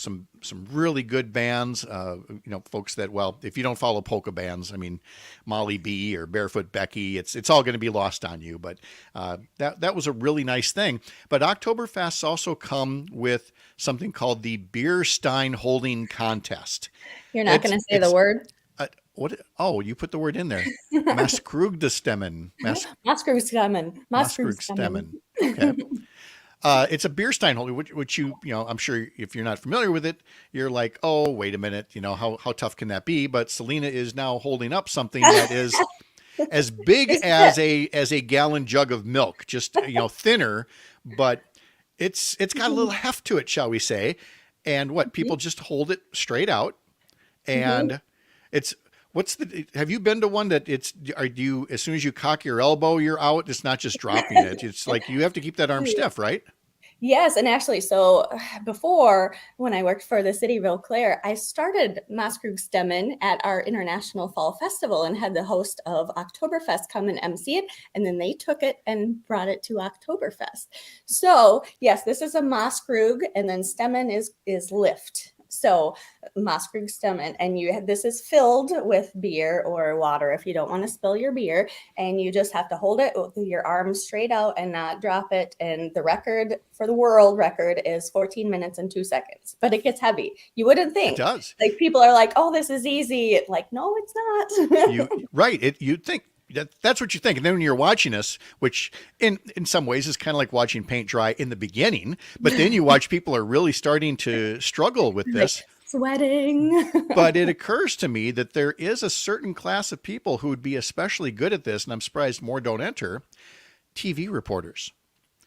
really good bands. Folks that, well, if you don't follow polka bands, I mean, Molly B or Barefoot Becky, it's all going to be lost on you. But that was a really nice thing. But Oktoberfests also come with something called the Beer Stein Holding Contest. You're not going to say the word? What? Oh, you put the word in there. Maskrugdestemmen. Maskrugdestemmen. Okay. It's a beer stein holder, which I'm sure if you're not familiar with it, you're like, oh, wait a minute, how tough can that be? But Selena is now holding up something that is as big as a gallon jug of milk, just thinner, but it's got a little heft to it, shall we say? And people just hold it straight out, and it's. Have you been to one that as soon as you cock your elbow, you're out? It's not just dropping it. It's like you have to keep that arm stiff, right? Yes. And actually, so before, when I worked for the city of Eau Claire, I started Maskrugdestemmen at our International Fall Festival and had the host of Oktoberfest come and MC it. And then they took it and brought it to Oktoberfest. So yes, this is a Maskrug, and then Stemmen is lift. So Maskrugdestemmen, and this is filled with beer or water if you don't want to spill your beer, and you just have to hold it with your arms straight out and not drop it. And the record for the world record is 14 minutes and 2 seconds, but it gets heavy. You wouldn't think. It does. Like people are like, oh, this is easy. Like, no, it's not. You'd think. That's what you think. And then when you're watching us, which in some ways is kind of like watching paint dry in the beginning, but then you watch people are really starting to struggle with this. Sweating. But it occurs to me that there is a certain class of people who would be especially good at this, and I'm surprised more don't enter, TV reporters,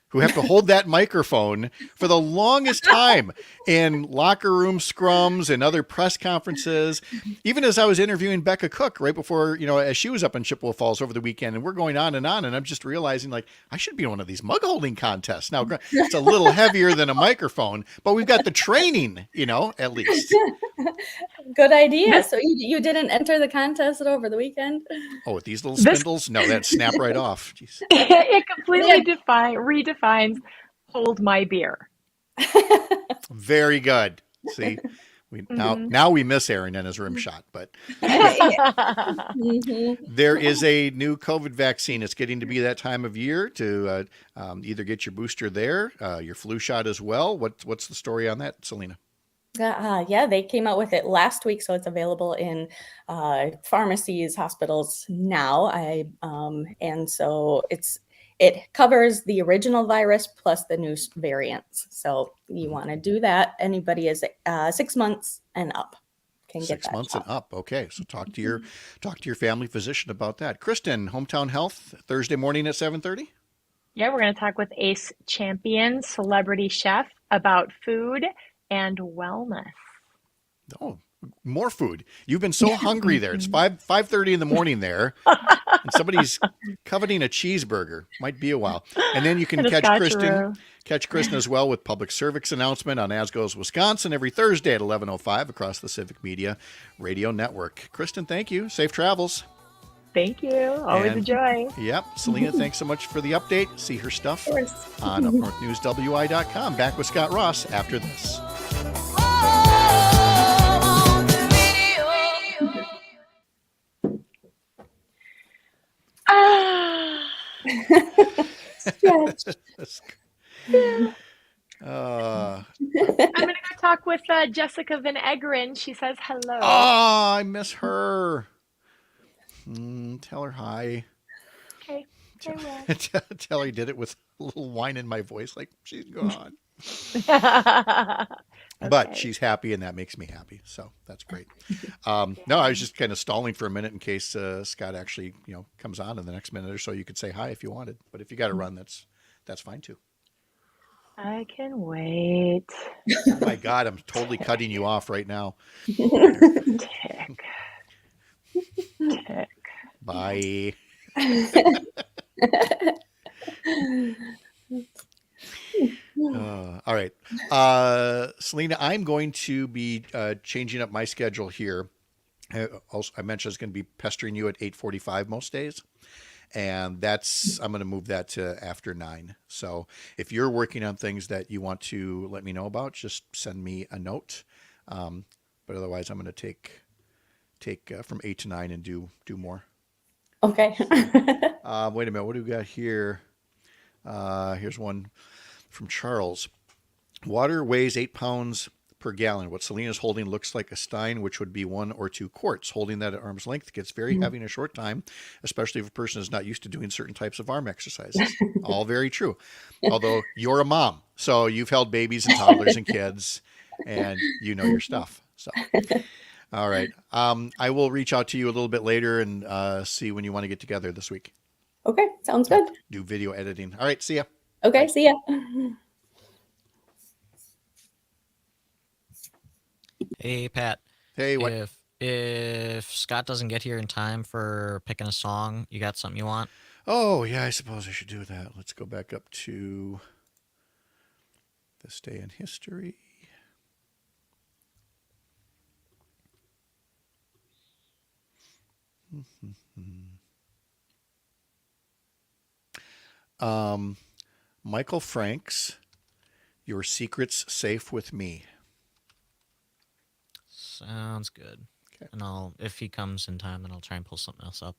who have to hold that microphone for the longest time in locker room scrums and other press conferences. Even as I was interviewing Becca Cook right before, as she was up in Chippewa Falls over the weekend, and we're going on, and I'm just realizing, like, I should be in one of these mug holding contests. Now, it's a little heavier than a microphone, but we've got the training, at least. Good idea. So you didn't enter the contest over the weekend? Oh, with these little spindles? No, that'd snap right off. Jeez. It completely redefines hold my beer. Very good. See, now we miss Aaron and his rim shot, but there is a new COVID vaccine. It's getting to be that time of year to either get your booster there, your flu shot as well. What's the story on that, Selena? Yeah, they came out with it last week, so it's available in pharmacies, hospitals now. And so it covers the original virus plus the new variants. So you want to do that. Anybody is 6 months and up can get that 6 months shot. and up. Okay, so talk to your family physician about that. Kristen, Hometown Health, Thursday morning at 7:30. Yeah, we're going to talk with Ace Champion celebrity chef about food and wellness. Oh, more food. You've been so hungry there. It's 5:30 in the morning there, and somebody's coveting a cheeseburger. Might be a while. And then you can catch Kristen as well with public service announcement on As Goes Wisconsin every Thursday at 11:05 across the Civic Media Radio Network. Kristen, thank you. Safe travels. Thank you. Always a joy. Yep. Selena, thanks so much for the update. See her stuff on UpNorthNewsWI.com. Back with Scot Ross after this. Stretch. I'm going to go talk with Jessica Van Egeren. She says hello. Oh, I miss her. Tell her hi. Okay. Tell her I did it with a little whine in my voice, like she's gone. But she's happy, and that makes me happy. So that's great. No, I was just kind of stalling for a minute in case Scott actually, comes on in the next minute or so. You could say hi if you wanted, but if you got to run, that's fine too. I can wait. Oh my God, I'm totally cutting you off right now. Tick. Bye. All right. Selena, I'm going to be changing up my schedule here. I mentioned I was going to be pestering you at 8:45 most days. And I'm going to move that to after 9. So if you're working on things that you want to let me know about, just send me a note. But otherwise, I'm going to take from 8 to 9 and do more. Okay. Wait a minute. What do we got here? Here's one from Charles. Water weighs 8 pounds per gallon. What Selena's holding looks like a stein, which would be 1 or 2 quarts. Holding that at arm's length gets very heavy in a short time, especially if a person is not used to doing certain types of arm exercises. All very true. Although you're a mom, so you've held babies and toddlers and kids, and you know your stuff. So, all right. I will reach out to you a little bit later and see when you want to get together this week. Okay, sounds good. Do video editing. All right. See ya. Okay, see ya. Hey, Pat. Hey, what? If Scott doesn't get here in time for picking a song, you got something you want? Oh, yeah, I suppose I should do that. Let's go back up to this day in history. Michael Frank's Your Secret's Safe with Me. Sounds good. Okay. And if he comes in time, then I'll try and pull something else up.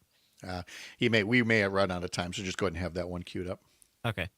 We may have run out of time, so just go ahead and have that one queued up. Okay.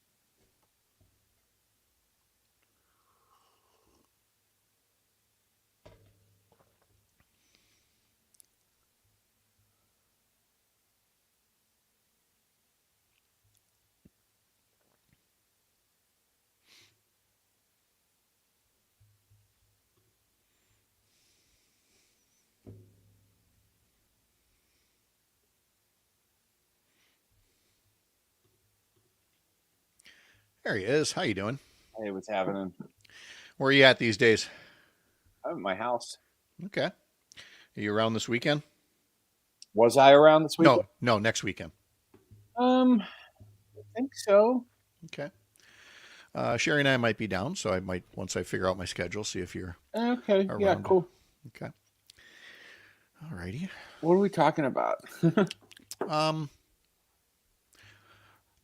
There he is. How you doing? Hey, what's happening? Where are you at these days? I'm at my house. Okay. Are you around this weekend? Was I around this weekend? No, next weekend. I think so. Okay. Sherry and I might be down, so I might, once I figure out my schedule, see if you're okay. around. Yeah, cool. Okay. All righty. What are we talking about?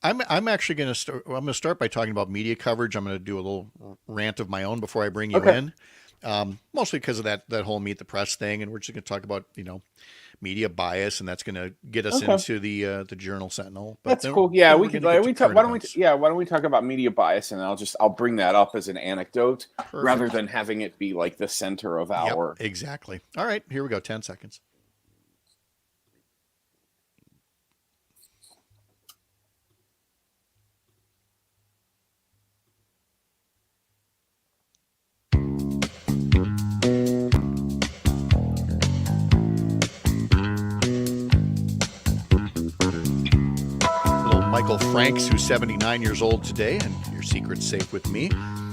I'm actually going to start. I'm going to start by talking about media coverage. I'm going to do a little rant of my own before I bring you in. Mostly because of that whole Meet the Press thing, and we're just going to talk about media bias, and that's going to get us into the Journal Sentinel. But that's cool. Yeah, we could. Why don't we talk about media bias, and I'll bring that up as an anecdote rather than having it be like the center of our. Exactly. All right, here we go. 10 seconds. Michael Franks, who's 79 years old today, and Your Secret's Safe with Me.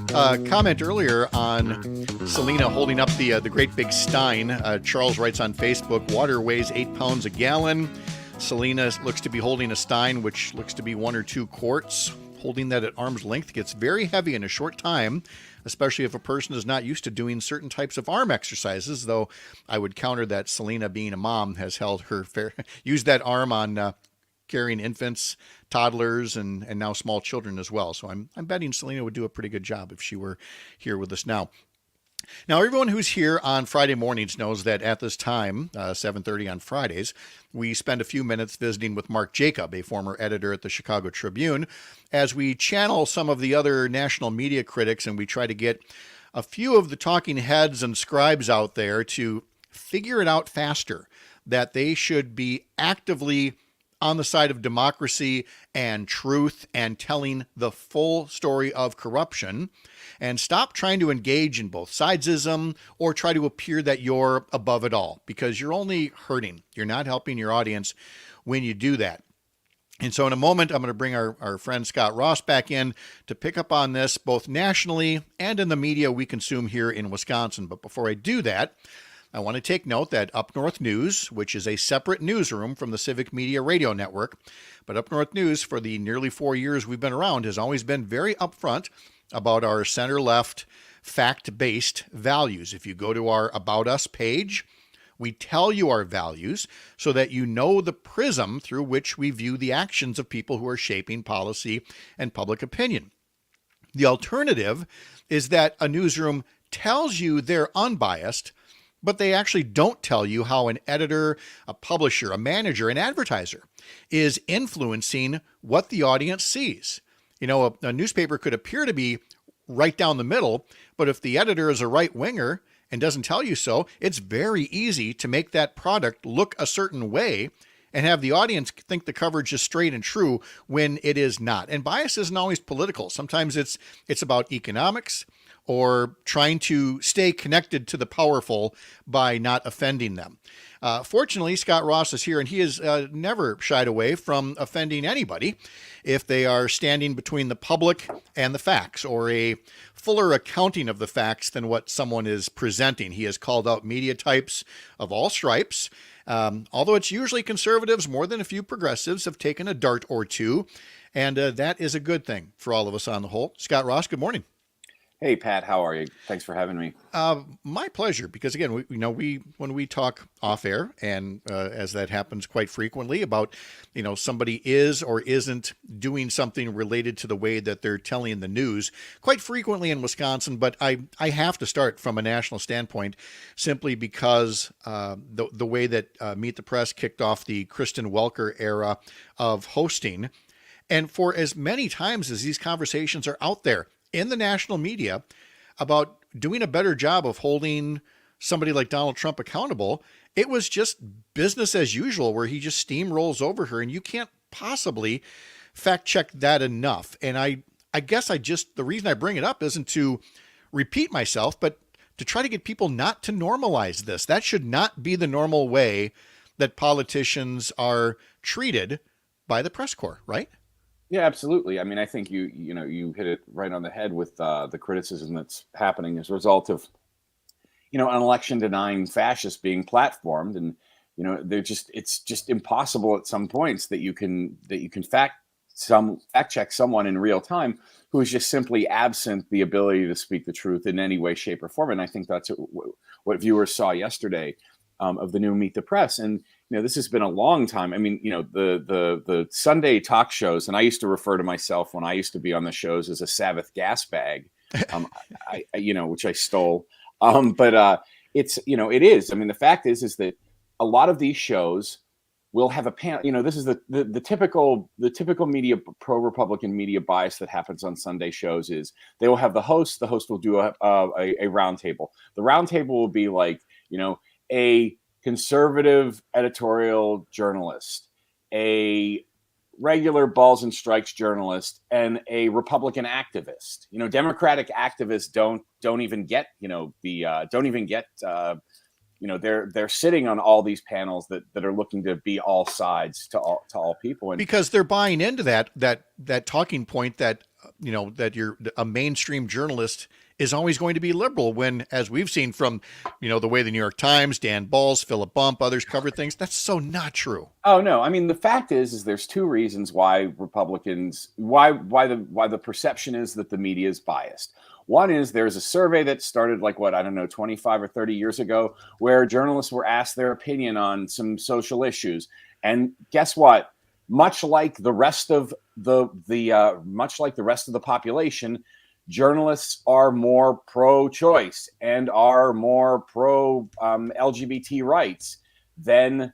Comment earlier on Selena holding up the great big stein. Charles writes on Facebook, water weighs 8 pounds a gallon. Selena looks to be holding a stein, which looks to be 1 or 2 quarts. Holding that at arm's length gets very heavy in a short time, especially if a person is not used to doing certain types of arm exercises, though I would counter that Selena, being a mom, has held her used that arm on carrying infants, toddlers, and now small children as well. So I'm betting Selena would do a pretty good job if she were here with us now. Now, everyone who's here on Friday mornings knows that at this time, 7:30 on Fridays, we spend a few minutes visiting with Mark Jacob, a former editor at the Chicago Tribune, as we channel some of the other national media critics, and we try to get a few of the talking heads and scribes out there to figure it out faster, that they should be actively on the side of democracy and truth and telling the full story of corruption, and stop trying to engage in both sidesism or try to appear that you're above it all, because you're only hurting. You're not helping your audience when you do that. And so in a moment, I'm going to bring our friend Scot Ross back in to pick up on this both nationally and in the media we consume here in Wisconsin. But before I do that, I want to take note that Up North News, which is a separate newsroom from the Civic Media Radio Network, but Up North News, for the nearly 4 years we've been around, has always been very upfront about our center-left, fact-based values. If you go to our About Us page We tell you our values so that you know the prism through which we view the actions of people who are shaping policy and public opinion. The alternative is that a newsroom tells you they're unbiased, but they actually don't tell you how an editor, a publisher, a manager, an advertiser is influencing what the audience sees. You know, a newspaper could appear to be right down the middle, but if the editor is a right winger and doesn't tell you so, it's very easy to make that product look a certain way and have the audience think the coverage is straight and true when it is not. And bias isn't always political. Sometimes it's about economics or trying to stay connected to the powerful by not offending them. Fortunately, Scot Ross is here, and he has never shied away from offending anybody if they are standing between the public and the facts, or a fuller accounting of the facts than what someone is presenting. He has called out media types of all stripes. Although it's usually conservatives, more than a few progressives have taken a dart or two, and that is a good thing for all of us on the whole. Scot Ross, good morning. Hey, Pat, how are you? Thanks for having me. My pleasure, because again, when we talk off air, and as that happens quite frequently, about somebody is or isn't doing something related to the way that they're telling the news, quite frequently in Wisconsin. But I have to start from a national standpoint, simply because the way that Meet the Press kicked off the Kristen Welker era of hosting, and for as many times as these conversations are out there in the national media about doing a better job of holding somebody like Donald Trump accountable, it was just business as usual, where he just steamrolls over her, and you can't possibly fact check that enough. And I guess the reason I bring it up isn't to repeat myself, but to try to get people not to normalize this. That should not be the normal way that politicians are treated by the press corps, right? Yeah, absolutely. I mean, I think you hit it right on the head with the criticism that's happening as a result of, an election denying fascist being platformed, and it's just impossible at some points that you can fact check someone in real time who is just simply absent the ability to speak the truth in any way, shape, or form. And I think that's what viewers saw yesterday of the new Meet the Press. And this has been a long time. I mean, the Sunday talk shows, and I used to refer to myself when I used to be on the shows as a Sabbath gas bag, which I stole. But it's, it is. I mean, the fact is that a lot of these shows will have a panel. This is the typical media, pro-Republican media bias that happens on Sunday shows is they will have the host. The host will do a roundtable. The roundtable will be like, a conservative editorial journalist, a regular balls and strikes journalist, and a Republican activist. Democratic activists don't even get they're sitting on all these panels that are looking to be all sides to all people, and because they're buying into that talking point that that you're a mainstream journalist is always going to be liberal, when, as we've seen from, the way the New York Times, Dan Balls, Philip Bump, others cover things, that's so not true. Oh, no. I mean, the fact is there's two reasons why Republicans, why the perception is that the media is biased. One is there's a survey that started 25 or 30 years ago, where journalists were asked their opinion on some social issues. And guess what? Much like the rest of the population, journalists are more pro-choice and are more pro LGBT rights than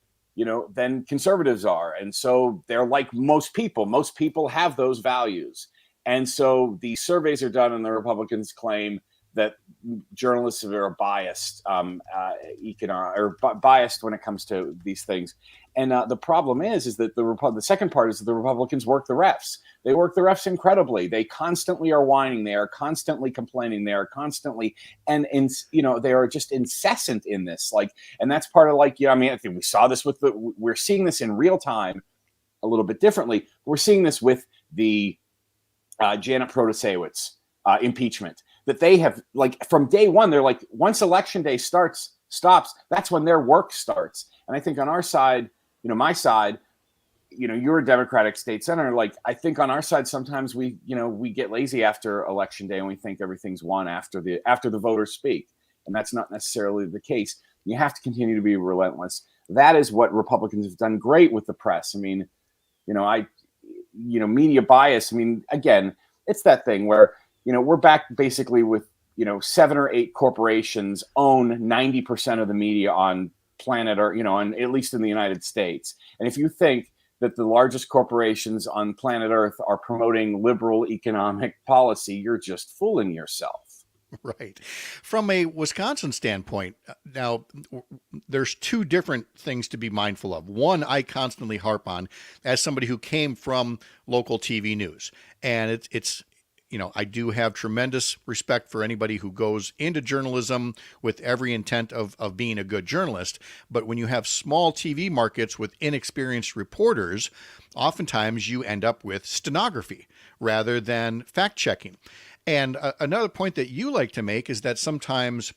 conservatives are. And so they're like most people. Most people have those values. And so the surveys are done, and the Republicans claim that journalists are biased, biased when it comes to these things. And the problem is that the second part is that the Republicans work the refs. They work the refs incredibly. They constantly are whining. They are constantly complaining. They are constantly, and they are just incessant in this. And that's part of I think we saw this we're seeing this in real time, a little bit differently. We're seeing this with the Janet Protasewicz impeachment, that they have from day one, they're once election day stops, that's when their work starts. And I think on our side, my side, you're a Democratic state senator. I think on our side, sometimes we get lazy after election day, and we think everything's won after the voters speak. And that's not necessarily the case. You have to continue to be relentless. That is what Republicans have done great with the press. I mean, media bias. I mean, again, it's that thing where, we're back basically with, 7 or 8 corporations own 90% of the media on planet, or, at least in the United States. And if you think that the largest corporations on planet Earth are promoting liberal economic policy, you're just fooling yourself. Right. From a Wisconsin standpoint, now there's 2 different things to be mindful of. One, I constantly harp on as somebody who came from local TV news, and it's I do have tremendous respect for anybody who goes into journalism with every intent of being a good journalist. But when you have small TV markets with inexperienced reporters, oftentimes you end up with stenography rather than fact checking. And another point that you like to make is that sometimes,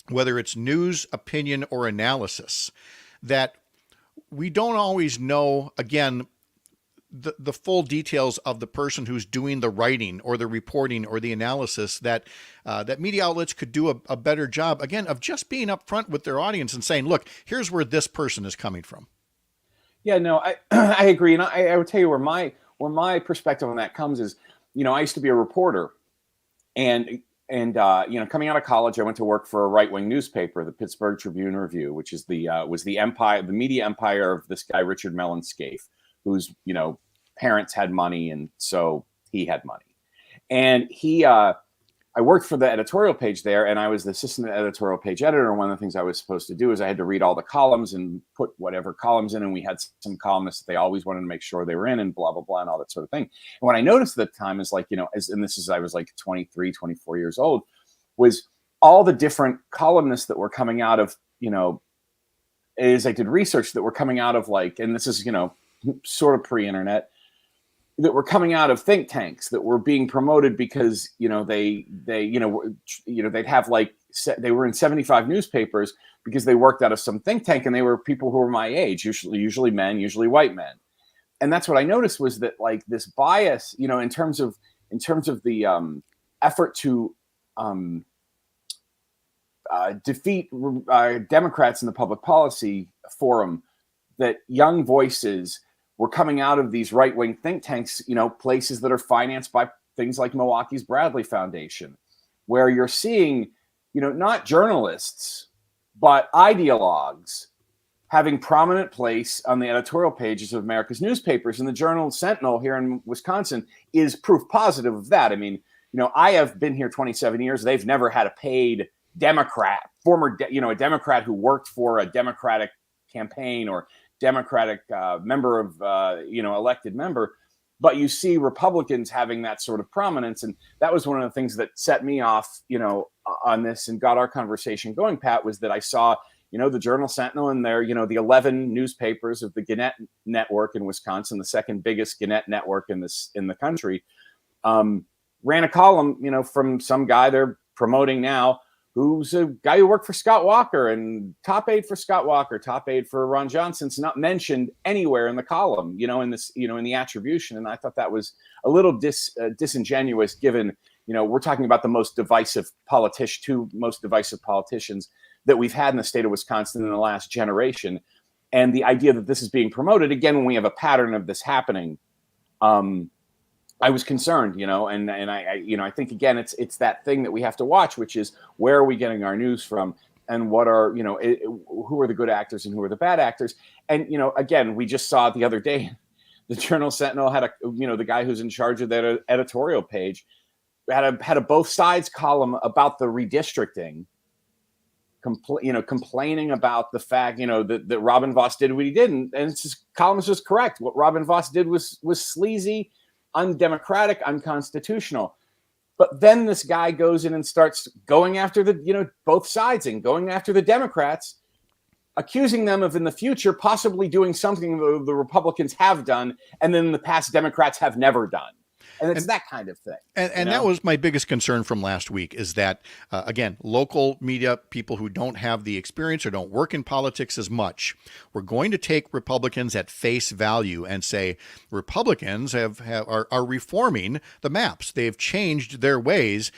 whether it's news, opinion, or analysis, that we don't always know, again, the full details of the person who's doing the writing or the reporting or the analysis, that media outlets could do a better job, again, of just being upfront with their audience and saying, look, here's where this person is coming from. Yeah, no, I agree. And I would tell you where my perspective on that comes is, I used to be a reporter, and coming out of college, I went to work for a right-wing newspaper, the Pittsburgh Tribune-Review, which is was the empire, the media empire of this guy, Richard Mellon Scaife, whose, parents had money, and so he had money. And I worked for the editorial page there, and I was the assistant editorial page editor. And one of the things I was supposed to do is I had to read all the columns and put whatever columns in, and we had some columnists that they always wanted to make sure they were in, and blah, blah, blah, and all that sort of thing. And what I noticed at the time is, like, I was like 23, 24 years old, was all the different columnists that were coming out of, as I did research, that were coming out of, like, and this is, sort of pre-internet, that were coming out of think tanks that were being promoted because, they'd have, like, they were in 75 newspapers because they worked out of some think tank, and they were people who were my age, usually men, usually white men. And that's what I noticed, was that, like, this bias, in terms of the effort to defeat Democrats in the public policy forum, that young voices were coming out of these right-wing think tanks, places that are financed by things like Milwaukee's Bradley Foundation, where you're seeing, not journalists, but ideologues having prominent place on the editorial pages of America's newspapers. And the Journal Sentinel here in Wisconsin is proof positive of that. I mean, I have been here 27 years. They've never had a paid Democrat, a Democrat who worked for a Democratic campaign or Democratic member of, elected member. But you see Republicans having that sort of prominence. And that was one of the things that set me off, on this and got our conversation going, Pat, was that I saw, the Journal Sentinel and their, the 11 newspapers of the Gannett network in Wisconsin, the second biggest Gannett network in the country, ran a column, from some guy they're promoting now, who's a guy who worked for Scott Walker, and top aide for Scott Walker, top aide for Ron Johnson's not mentioned anywhere in the column, in this, in the attribution. And I thought that was a little disingenuous, given, we're talking about the most divisive two most divisive politicians that we've had in the state of Wisconsin in the last generation. And the idea that this is being promoted, again, when we have a pattern of this happening, I was concerned, and I think, again, it's that thing that we have to watch, which is, where are we getting our news from, and what are, who are the good actors and who are the bad actors? And, again, we just saw the other day, the Journal Sentinel had the guy who's in charge of that editorial page had a both sides column about the redistricting, complaining about the fact, that Robin Vos did what he did. And his columnist was correct. What Robin Vos did was sleazy, undemocratic, unconstitutional. But then this guy goes in and starts going after both sides, and going after the Democrats, accusing them of, in the future, possibly doing something the Republicans have done, and then the past Democrats have never done. And it's that kind of thing. And that was my biggest concern from last week, is that, again, local media, people who don't have the experience or don't work in politics as much, we're going to take Republicans at face value and say Republicans are reforming the maps. They've changed their ways,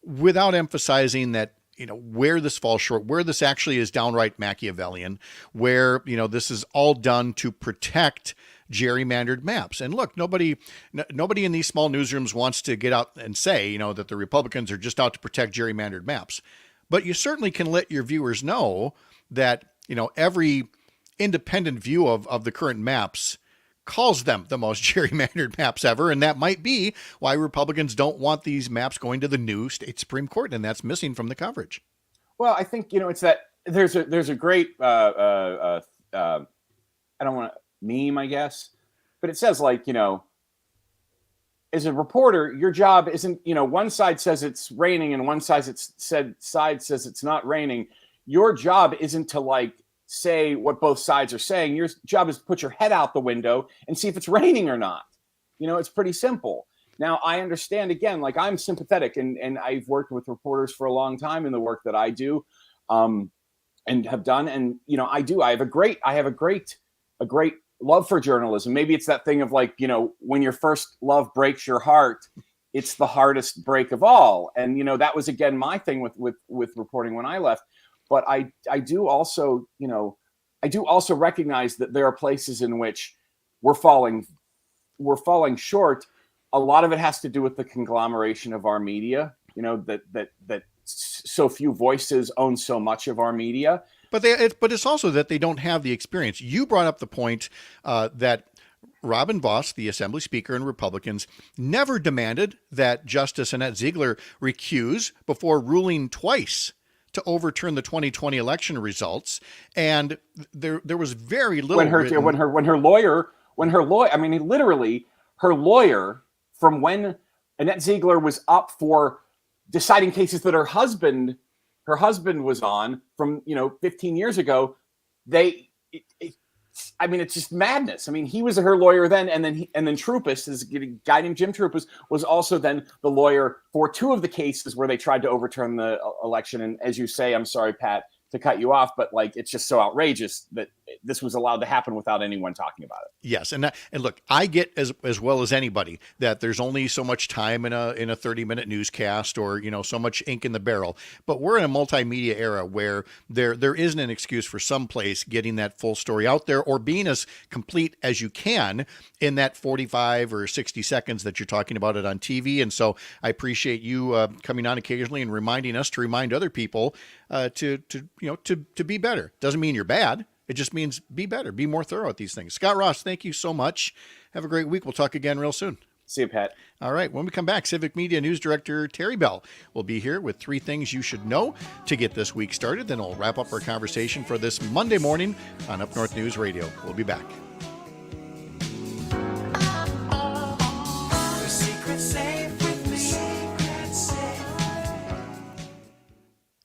without emphasizing that, where this falls short, where this actually is downright Machiavellian, where, this is all done to protect gerrymandered maps. And look, nobody in these small newsrooms wants to get out and say, that the Republicans are just out to protect gerrymandered maps. But you certainly can let your viewers know that, every independent view of the current maps calls them the most gerrymandered maps ever. And that might be why Republicans don't want these maps going to the new state Supreme Court. And that's missing from the coverage. Well, I think, it's that there's a great, I don't want to meme, I guess, but it says as a reporter, your job isn't, one side says it's raining and one side says it's not raining. Your job isn't to say what both sides are saying. Your job is to put your head out the window and see if it's raining or not. It's pretty simple. Now, I understand, again, I'm sympathetic and I've worked with reporters for a long time in the work that I do and have done. And, I have a great love for journalism. Maybe it's that thing of when your first love breaks your heart, it's the hardest break of all. And, that was, again, my thing with reporting when I left. But I do also recognize that there are places in which we're falling short. A lot of it has to do with the conglomeration of our media, that so few voices own so much of our media. But it's also that they don't have the experience. You brought up the point that Robin Vos, the Assembly Speaker, and Republicans never demanded that Justice Annette Ziegler recuse before ruling twice to overturn the 2020 election results, and there was very little when her lawyer, I mean, literally her lawyer from when Annette Ziegler was up for deciding cases that her husband was on from 15 years ago. It's just madness. I mean, he was her lawyer then, and then Troupis, this guy named Jim Troupis, was also then the lawyer for two of the cases where they tried to overturn the election. And as you say, I'm sorry, Pat, to cut you off, but it's just so outrageous that this was allowed to happen without anyone talking about it. Yes, and look, I get as well as anybody that there's only so much time in a 30-minute newscast or so much ink in the barrel. But we're in a multimedia era where there isn't an excuse for some place getting that full story out there or being as complete as you can in that 45 or 60 seconds that you're talking about it on TV. And so I appreciate you coming on occasionally and reminding us to remind other people to be better. Doesn't mean you're bad. It just means be better, be more thorough at these things. Scot Ross, thank you so much. Have a great week. We'll talk again real soon. See you, Pat. All right. When we come back, Civic Media News Director Terry Bell will be here with 3 things you should know to get this week started. Then we'll wrap up our conversation for this Monday morning on Up North News Radio. We'll be back.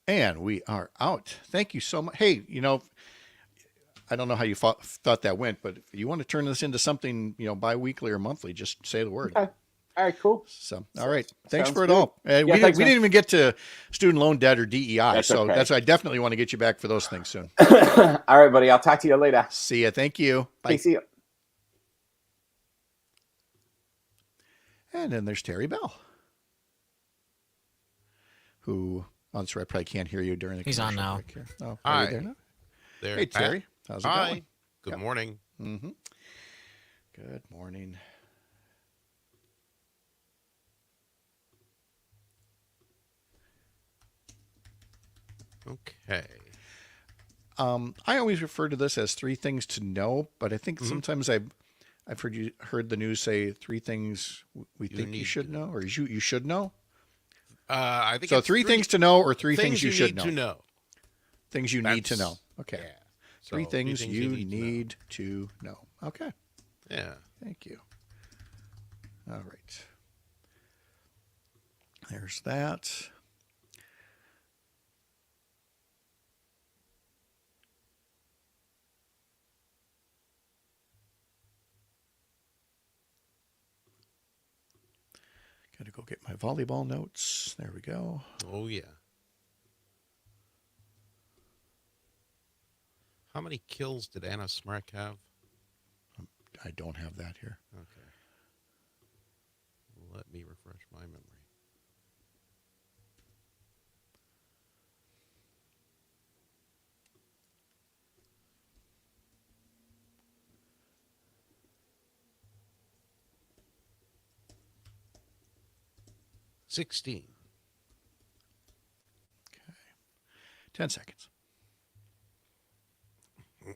And we are out. Thank you so much. Hey, I don't know how you thought that went, but if you want to turn this into something, bi-weekly or monthly, just say the word. Okay. All right, cool. So, all right. Thanks for it good. all. We didn't even get to student loan debt or DEI. That's so okay. that's why I definitely want to get you back for those things soon. All right, buddy. I'll talk to you later. See ya. Thank you. Bye. Okay, see you. And then there's Terry Bell, who, I'm sorry, I probably can't hear you during the He's on now. break here. Oh, Hi. are you there now? There, Hey, Pat. Terry. How's it Hi. going? Good Yep. morning. Mm-hmm. Good morning. Okay. I always refer to this as 3 things to know, but I think sometimes I've heard the news say 3 things we think you should know, or you should know. I think So it's 3 things to know, or 3 things you should need to know. Things you need to know. Okay. Yeah. So, 3 things you need to know. Okay. Yeah. Thank you. All right. There's that. Got to go get my volleyball notes. There we go. Oh, yeah. How many kills did Anna Smrek have? I don't have that here. Okay. Let me refresh my memory. 16. 10 seconds. We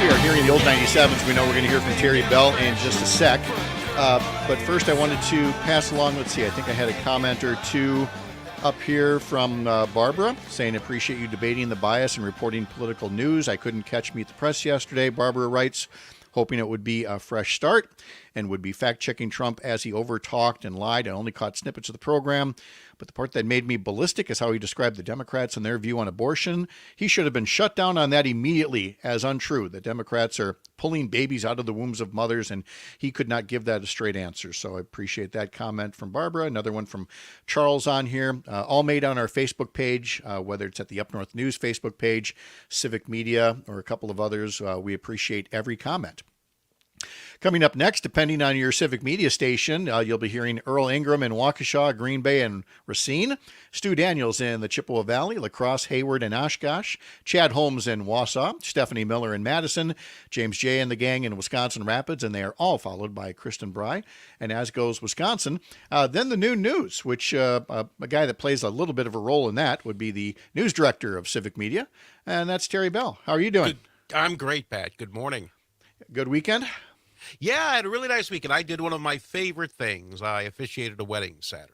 are hearing the old 97s. We know we're going to hear from Terry Bell in just a sec. But first, I wanted to pass along, let's see, I think I had a comment or two up here from Barbara saying, appreciate you debating the bias and reporting political news. I couldn't catch Meet the Press yesterday, Barbara writes, hoping it would be a fresh start and would be fact-checking Trump as he over-talked and lied. I only caught snippets of the program, but the part that made me ballistic is how he described the Democrats and their view on abortion. He should have been shut down on that immediately as untrue. The Democrats are pulling babies out of the wombs of mothers, and he could not give that a straight answer. So I appreciate that comment from Barbara. Another one from Charles on here, all made on our Facebook page, whether it's at the Up North News Facebook page, Civic Media, or a couple of others. We appreciate every comment. Coming up next, depending on your Civic Media station, you'll be hearing Earl Ingram in Waukesha, Green Bay, and Racine, Stu Daniels in the Chippewa Valley, La Crosse, Hayward, and Oshkosh, Chad Holmes in Wausau, Stephanie Miller in Madison, James J. and the gang in Wisconsin Rapids, and they are all followed by Kristen Bry, and as goes Wisconsin. Then the new news, which a guy that plays a little bit of a role in that would be the news director of Civic Media, and that's Terry Bell. How are you doing? I'm great, Pat. Good morning. Good weekend? Yeah, I had a really nice weekend. I did one of my favorite things. I officiated a wedding Saturday.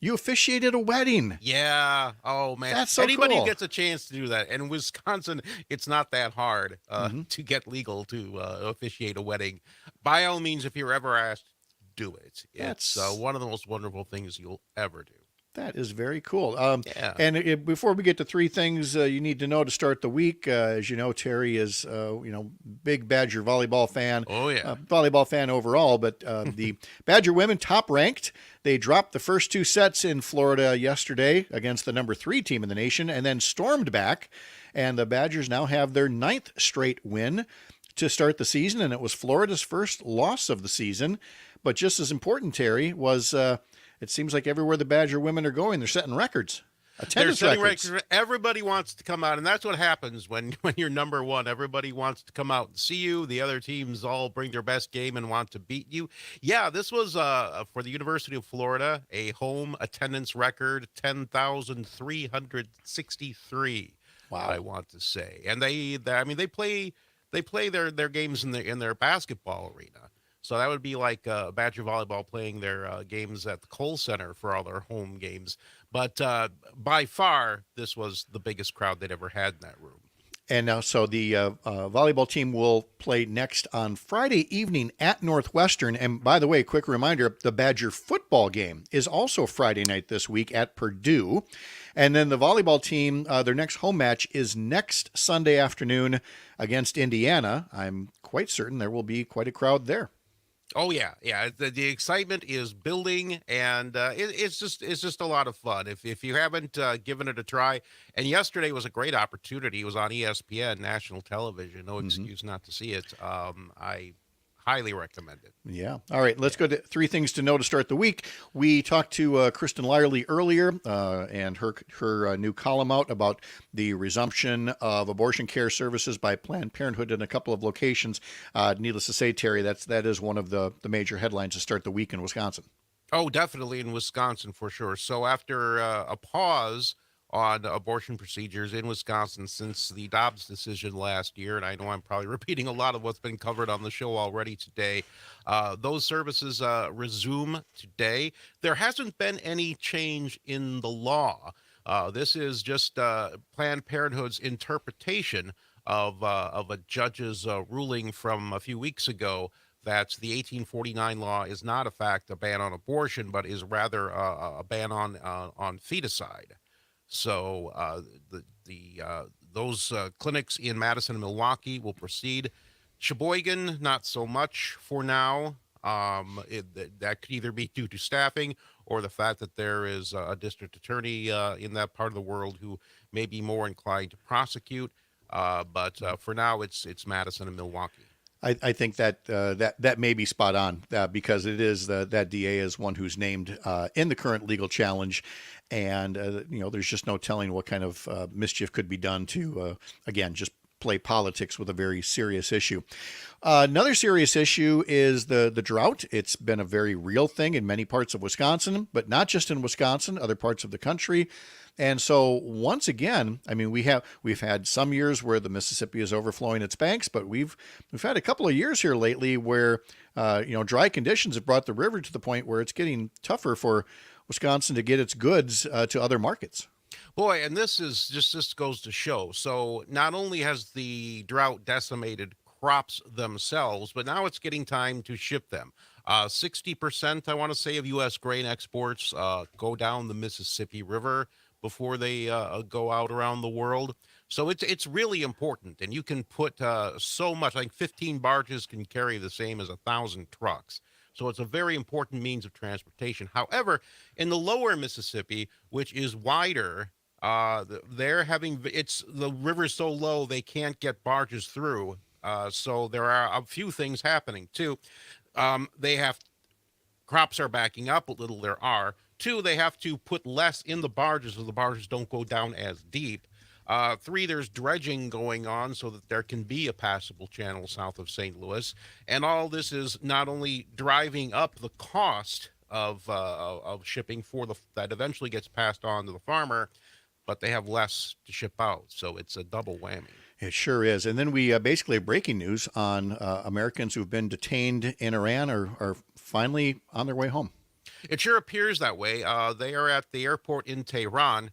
You officiated a wedding? Yeah. Oh, man. That's so Anybody cool. who gets a chance to do that. And in Wisconsin, it's not that hard to get legal to officiate a wedding. By all means, if you're ever asked, do it. It's one of the most wonderful things you'll ever do. That is very cool. Yeah. And before we get to three things you need to know to start the week, as you know, Terry is, big Badger volleyball fan. Oh, yeah. Volleyball fan overall, but the Badger women top ranked. They dropped the first two sets in Florida yesterday against the number 3 team in the nation and then stormed back. And the Badgers now have their 9th straight win to start the season. And it was Florida's first loss of the season. But just as important, Terry, was... it seems like everywhere the Badger women are going, they're setting records. Attendance records. Everybody wants to come out, and that's what happens when you're number one. Everybody wants to come out and see you. The other teams all bring their best game and want to beat you. Yeah, this was for the University of Florida, a home attendance record, 10,363. Wow. I want to say, and they play their games in their basketball arena. So that would be like Badger volleyball playing their games at the Kohl Center for all their home games. But by far, this was the biggest crowd they'd ever had in that room. And now, so the volleyball team will play next on Friday evening at Northwestern. And by the way, quick reminder, the Badger football game is also Friday night this week at Purdue. And then the volleyball team, their next home match is next Sunday afternoon against Indiana. I'm quite certain there will be quite a crowd there. Oh yeah. The excitement is building, and it's just a lot of fun. If you haven't given it a try, and yesterday was a great opportunity. It was on ESPN, national television. No excuse not to see it. I highly recommend it. Yeah. All right. Let's go to three things to know to start the week. We talked to Kristen Lyerly earlier and her new column out about the resumption of abortion care services by Planned Parenthood in a couple of locations. Needless to say, Terry, that is one of the major headlines to start the week in Wisconsin. Oh, definitely in Wisconsin for sure. So after a pause on abortion procedures in Wisconsin since the Dobbs decision last year, and I know I'm probably repeating a lot of what's been covered on the show already today. Those services resume today. There hasn't been any change in the law. This is just Planned Parenthood's interpretation of a judge's ruling from a few weeks ago that the 1849 law is not, in fact, a ban on abortion, but is rather a ban on feticide. So those clinics in Madison and Milwaukee will proceed. Sheboygan, not so much for now. That could either be due to staffing or the fact that there is a district attorney in that part of the world who may be more inclined to prosecute. But for now, it's Madison and Milwaukee. I think that that may be spot on because it is that DA is one who's named in the current legal challenge, and there's just no telling what kind of mischief could be done to again just play politics with a very serious issue. Another serious issue is the drought. It's been a very real thing in many parts of Wisconsin, but not just in Wisconsin, other parts of the country. And so once again, I mean, we've had some years where the Mississippi is overflowing its banks, but we've had a couple of years here lately where dry conditions have brought the river to the point where it's getting tougher for Wisconsin to get its goods to other markets. Boy, and this goes to show. So not only has the drought decimated crops themselves, but now it's getting time to ship them. 60%, I want to say, of U.S. grain exports go down the Mississippi River before they go out around the world. So it's really important, and you can put so much. I think 15 barges can carry the same as 1,000 trucks. So it's a very important means of transportation. However, in the lower Mississippi, which is wider, the river's so low they can't get barges through. So there are a few things happening too. Crops are backing up a little. There are. Two, they have to put less in the barges so the barges don't go down as deep. Three, there's dredging going on so that there can be a passable channel south of St. Louis. And all this is not only driving up the cost of shipping that eventually gets passed on to the farmer, but they have less to ship out. So it's a double whammy. It sure is. And then we basically have breaking news on Americans who've been detained in Iran are finally on their way home. It sure appears that way. They are at the airport in Tehran,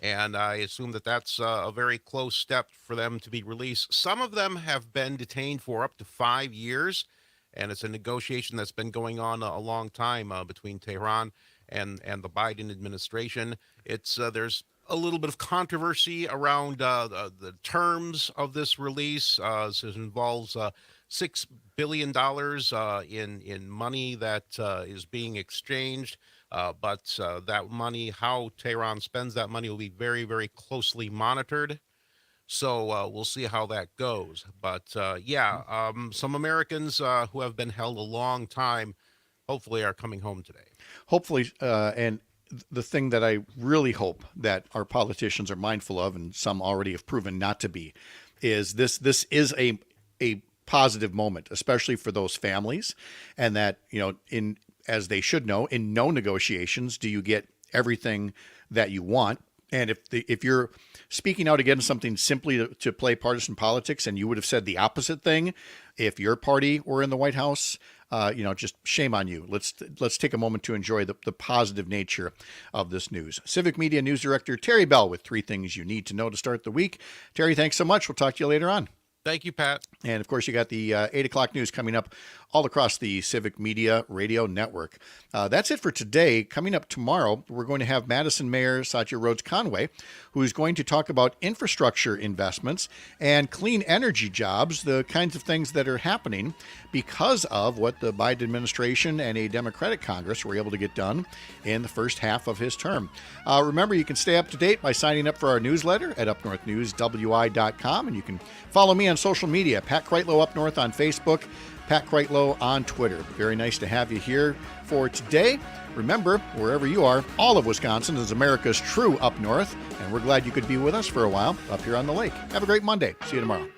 and I assume that that's a very close step for them to be released. Some of them have been detained for up to 5 years, and it's a negotiation that's been going on a long time between Tehran and the Biden administration. There's a little bit of controversy around the terms of this release. It involves $6 billion in money that is being exchanged. But that money, how Tehran spends that money, will be very, very closely monitored. So we'll see how that goes. But some Americans who have been held a long time hopefully are coming home today. Hopefully, and the thing that I really hope that our politicians are mindful of, and some already have proven not to be, is this is a positive moment, especially for those families, and that, as they should know, in no negotiations do you get everything that you want. And if you're speaking out against something simply to play partisan politics, and you would have said the opposite thing if your party were in the White House, just shame on you. Let's take a moment to enjoy the positive nature of this news. Civic Media News Director Terry Bell with 3 things you need to know to start the week. Terry, thanks so much. We'll talk to you later on. Thank you, Pat. And of course, you got the 8 o'clock news coming up all across the Civic Media Radio Network. That's it for today. Coming up tomorrow, we're going to have Madison Mayor Satya Rhodes Conway, who's going to talk about infrastructure investments and clean energy jobs, the kinds of things that are happening because of what the Biden administration and a Democratic Congress were able to get done in the first half of his term. Remember, you can stay up to date by signing up for our newsletter at UpNorthNewsWI.com, and you can follow me on social media, Pat Kreitlow Up North on Facebook, Pat Kreitlow on Twitter. Very nice to have you here for today. Remember, wherever you are, all of Wisconsin is America's true Up North, and we're glad you could be with us for a while up here on the lake. Have a great Monday. See you tomorrow.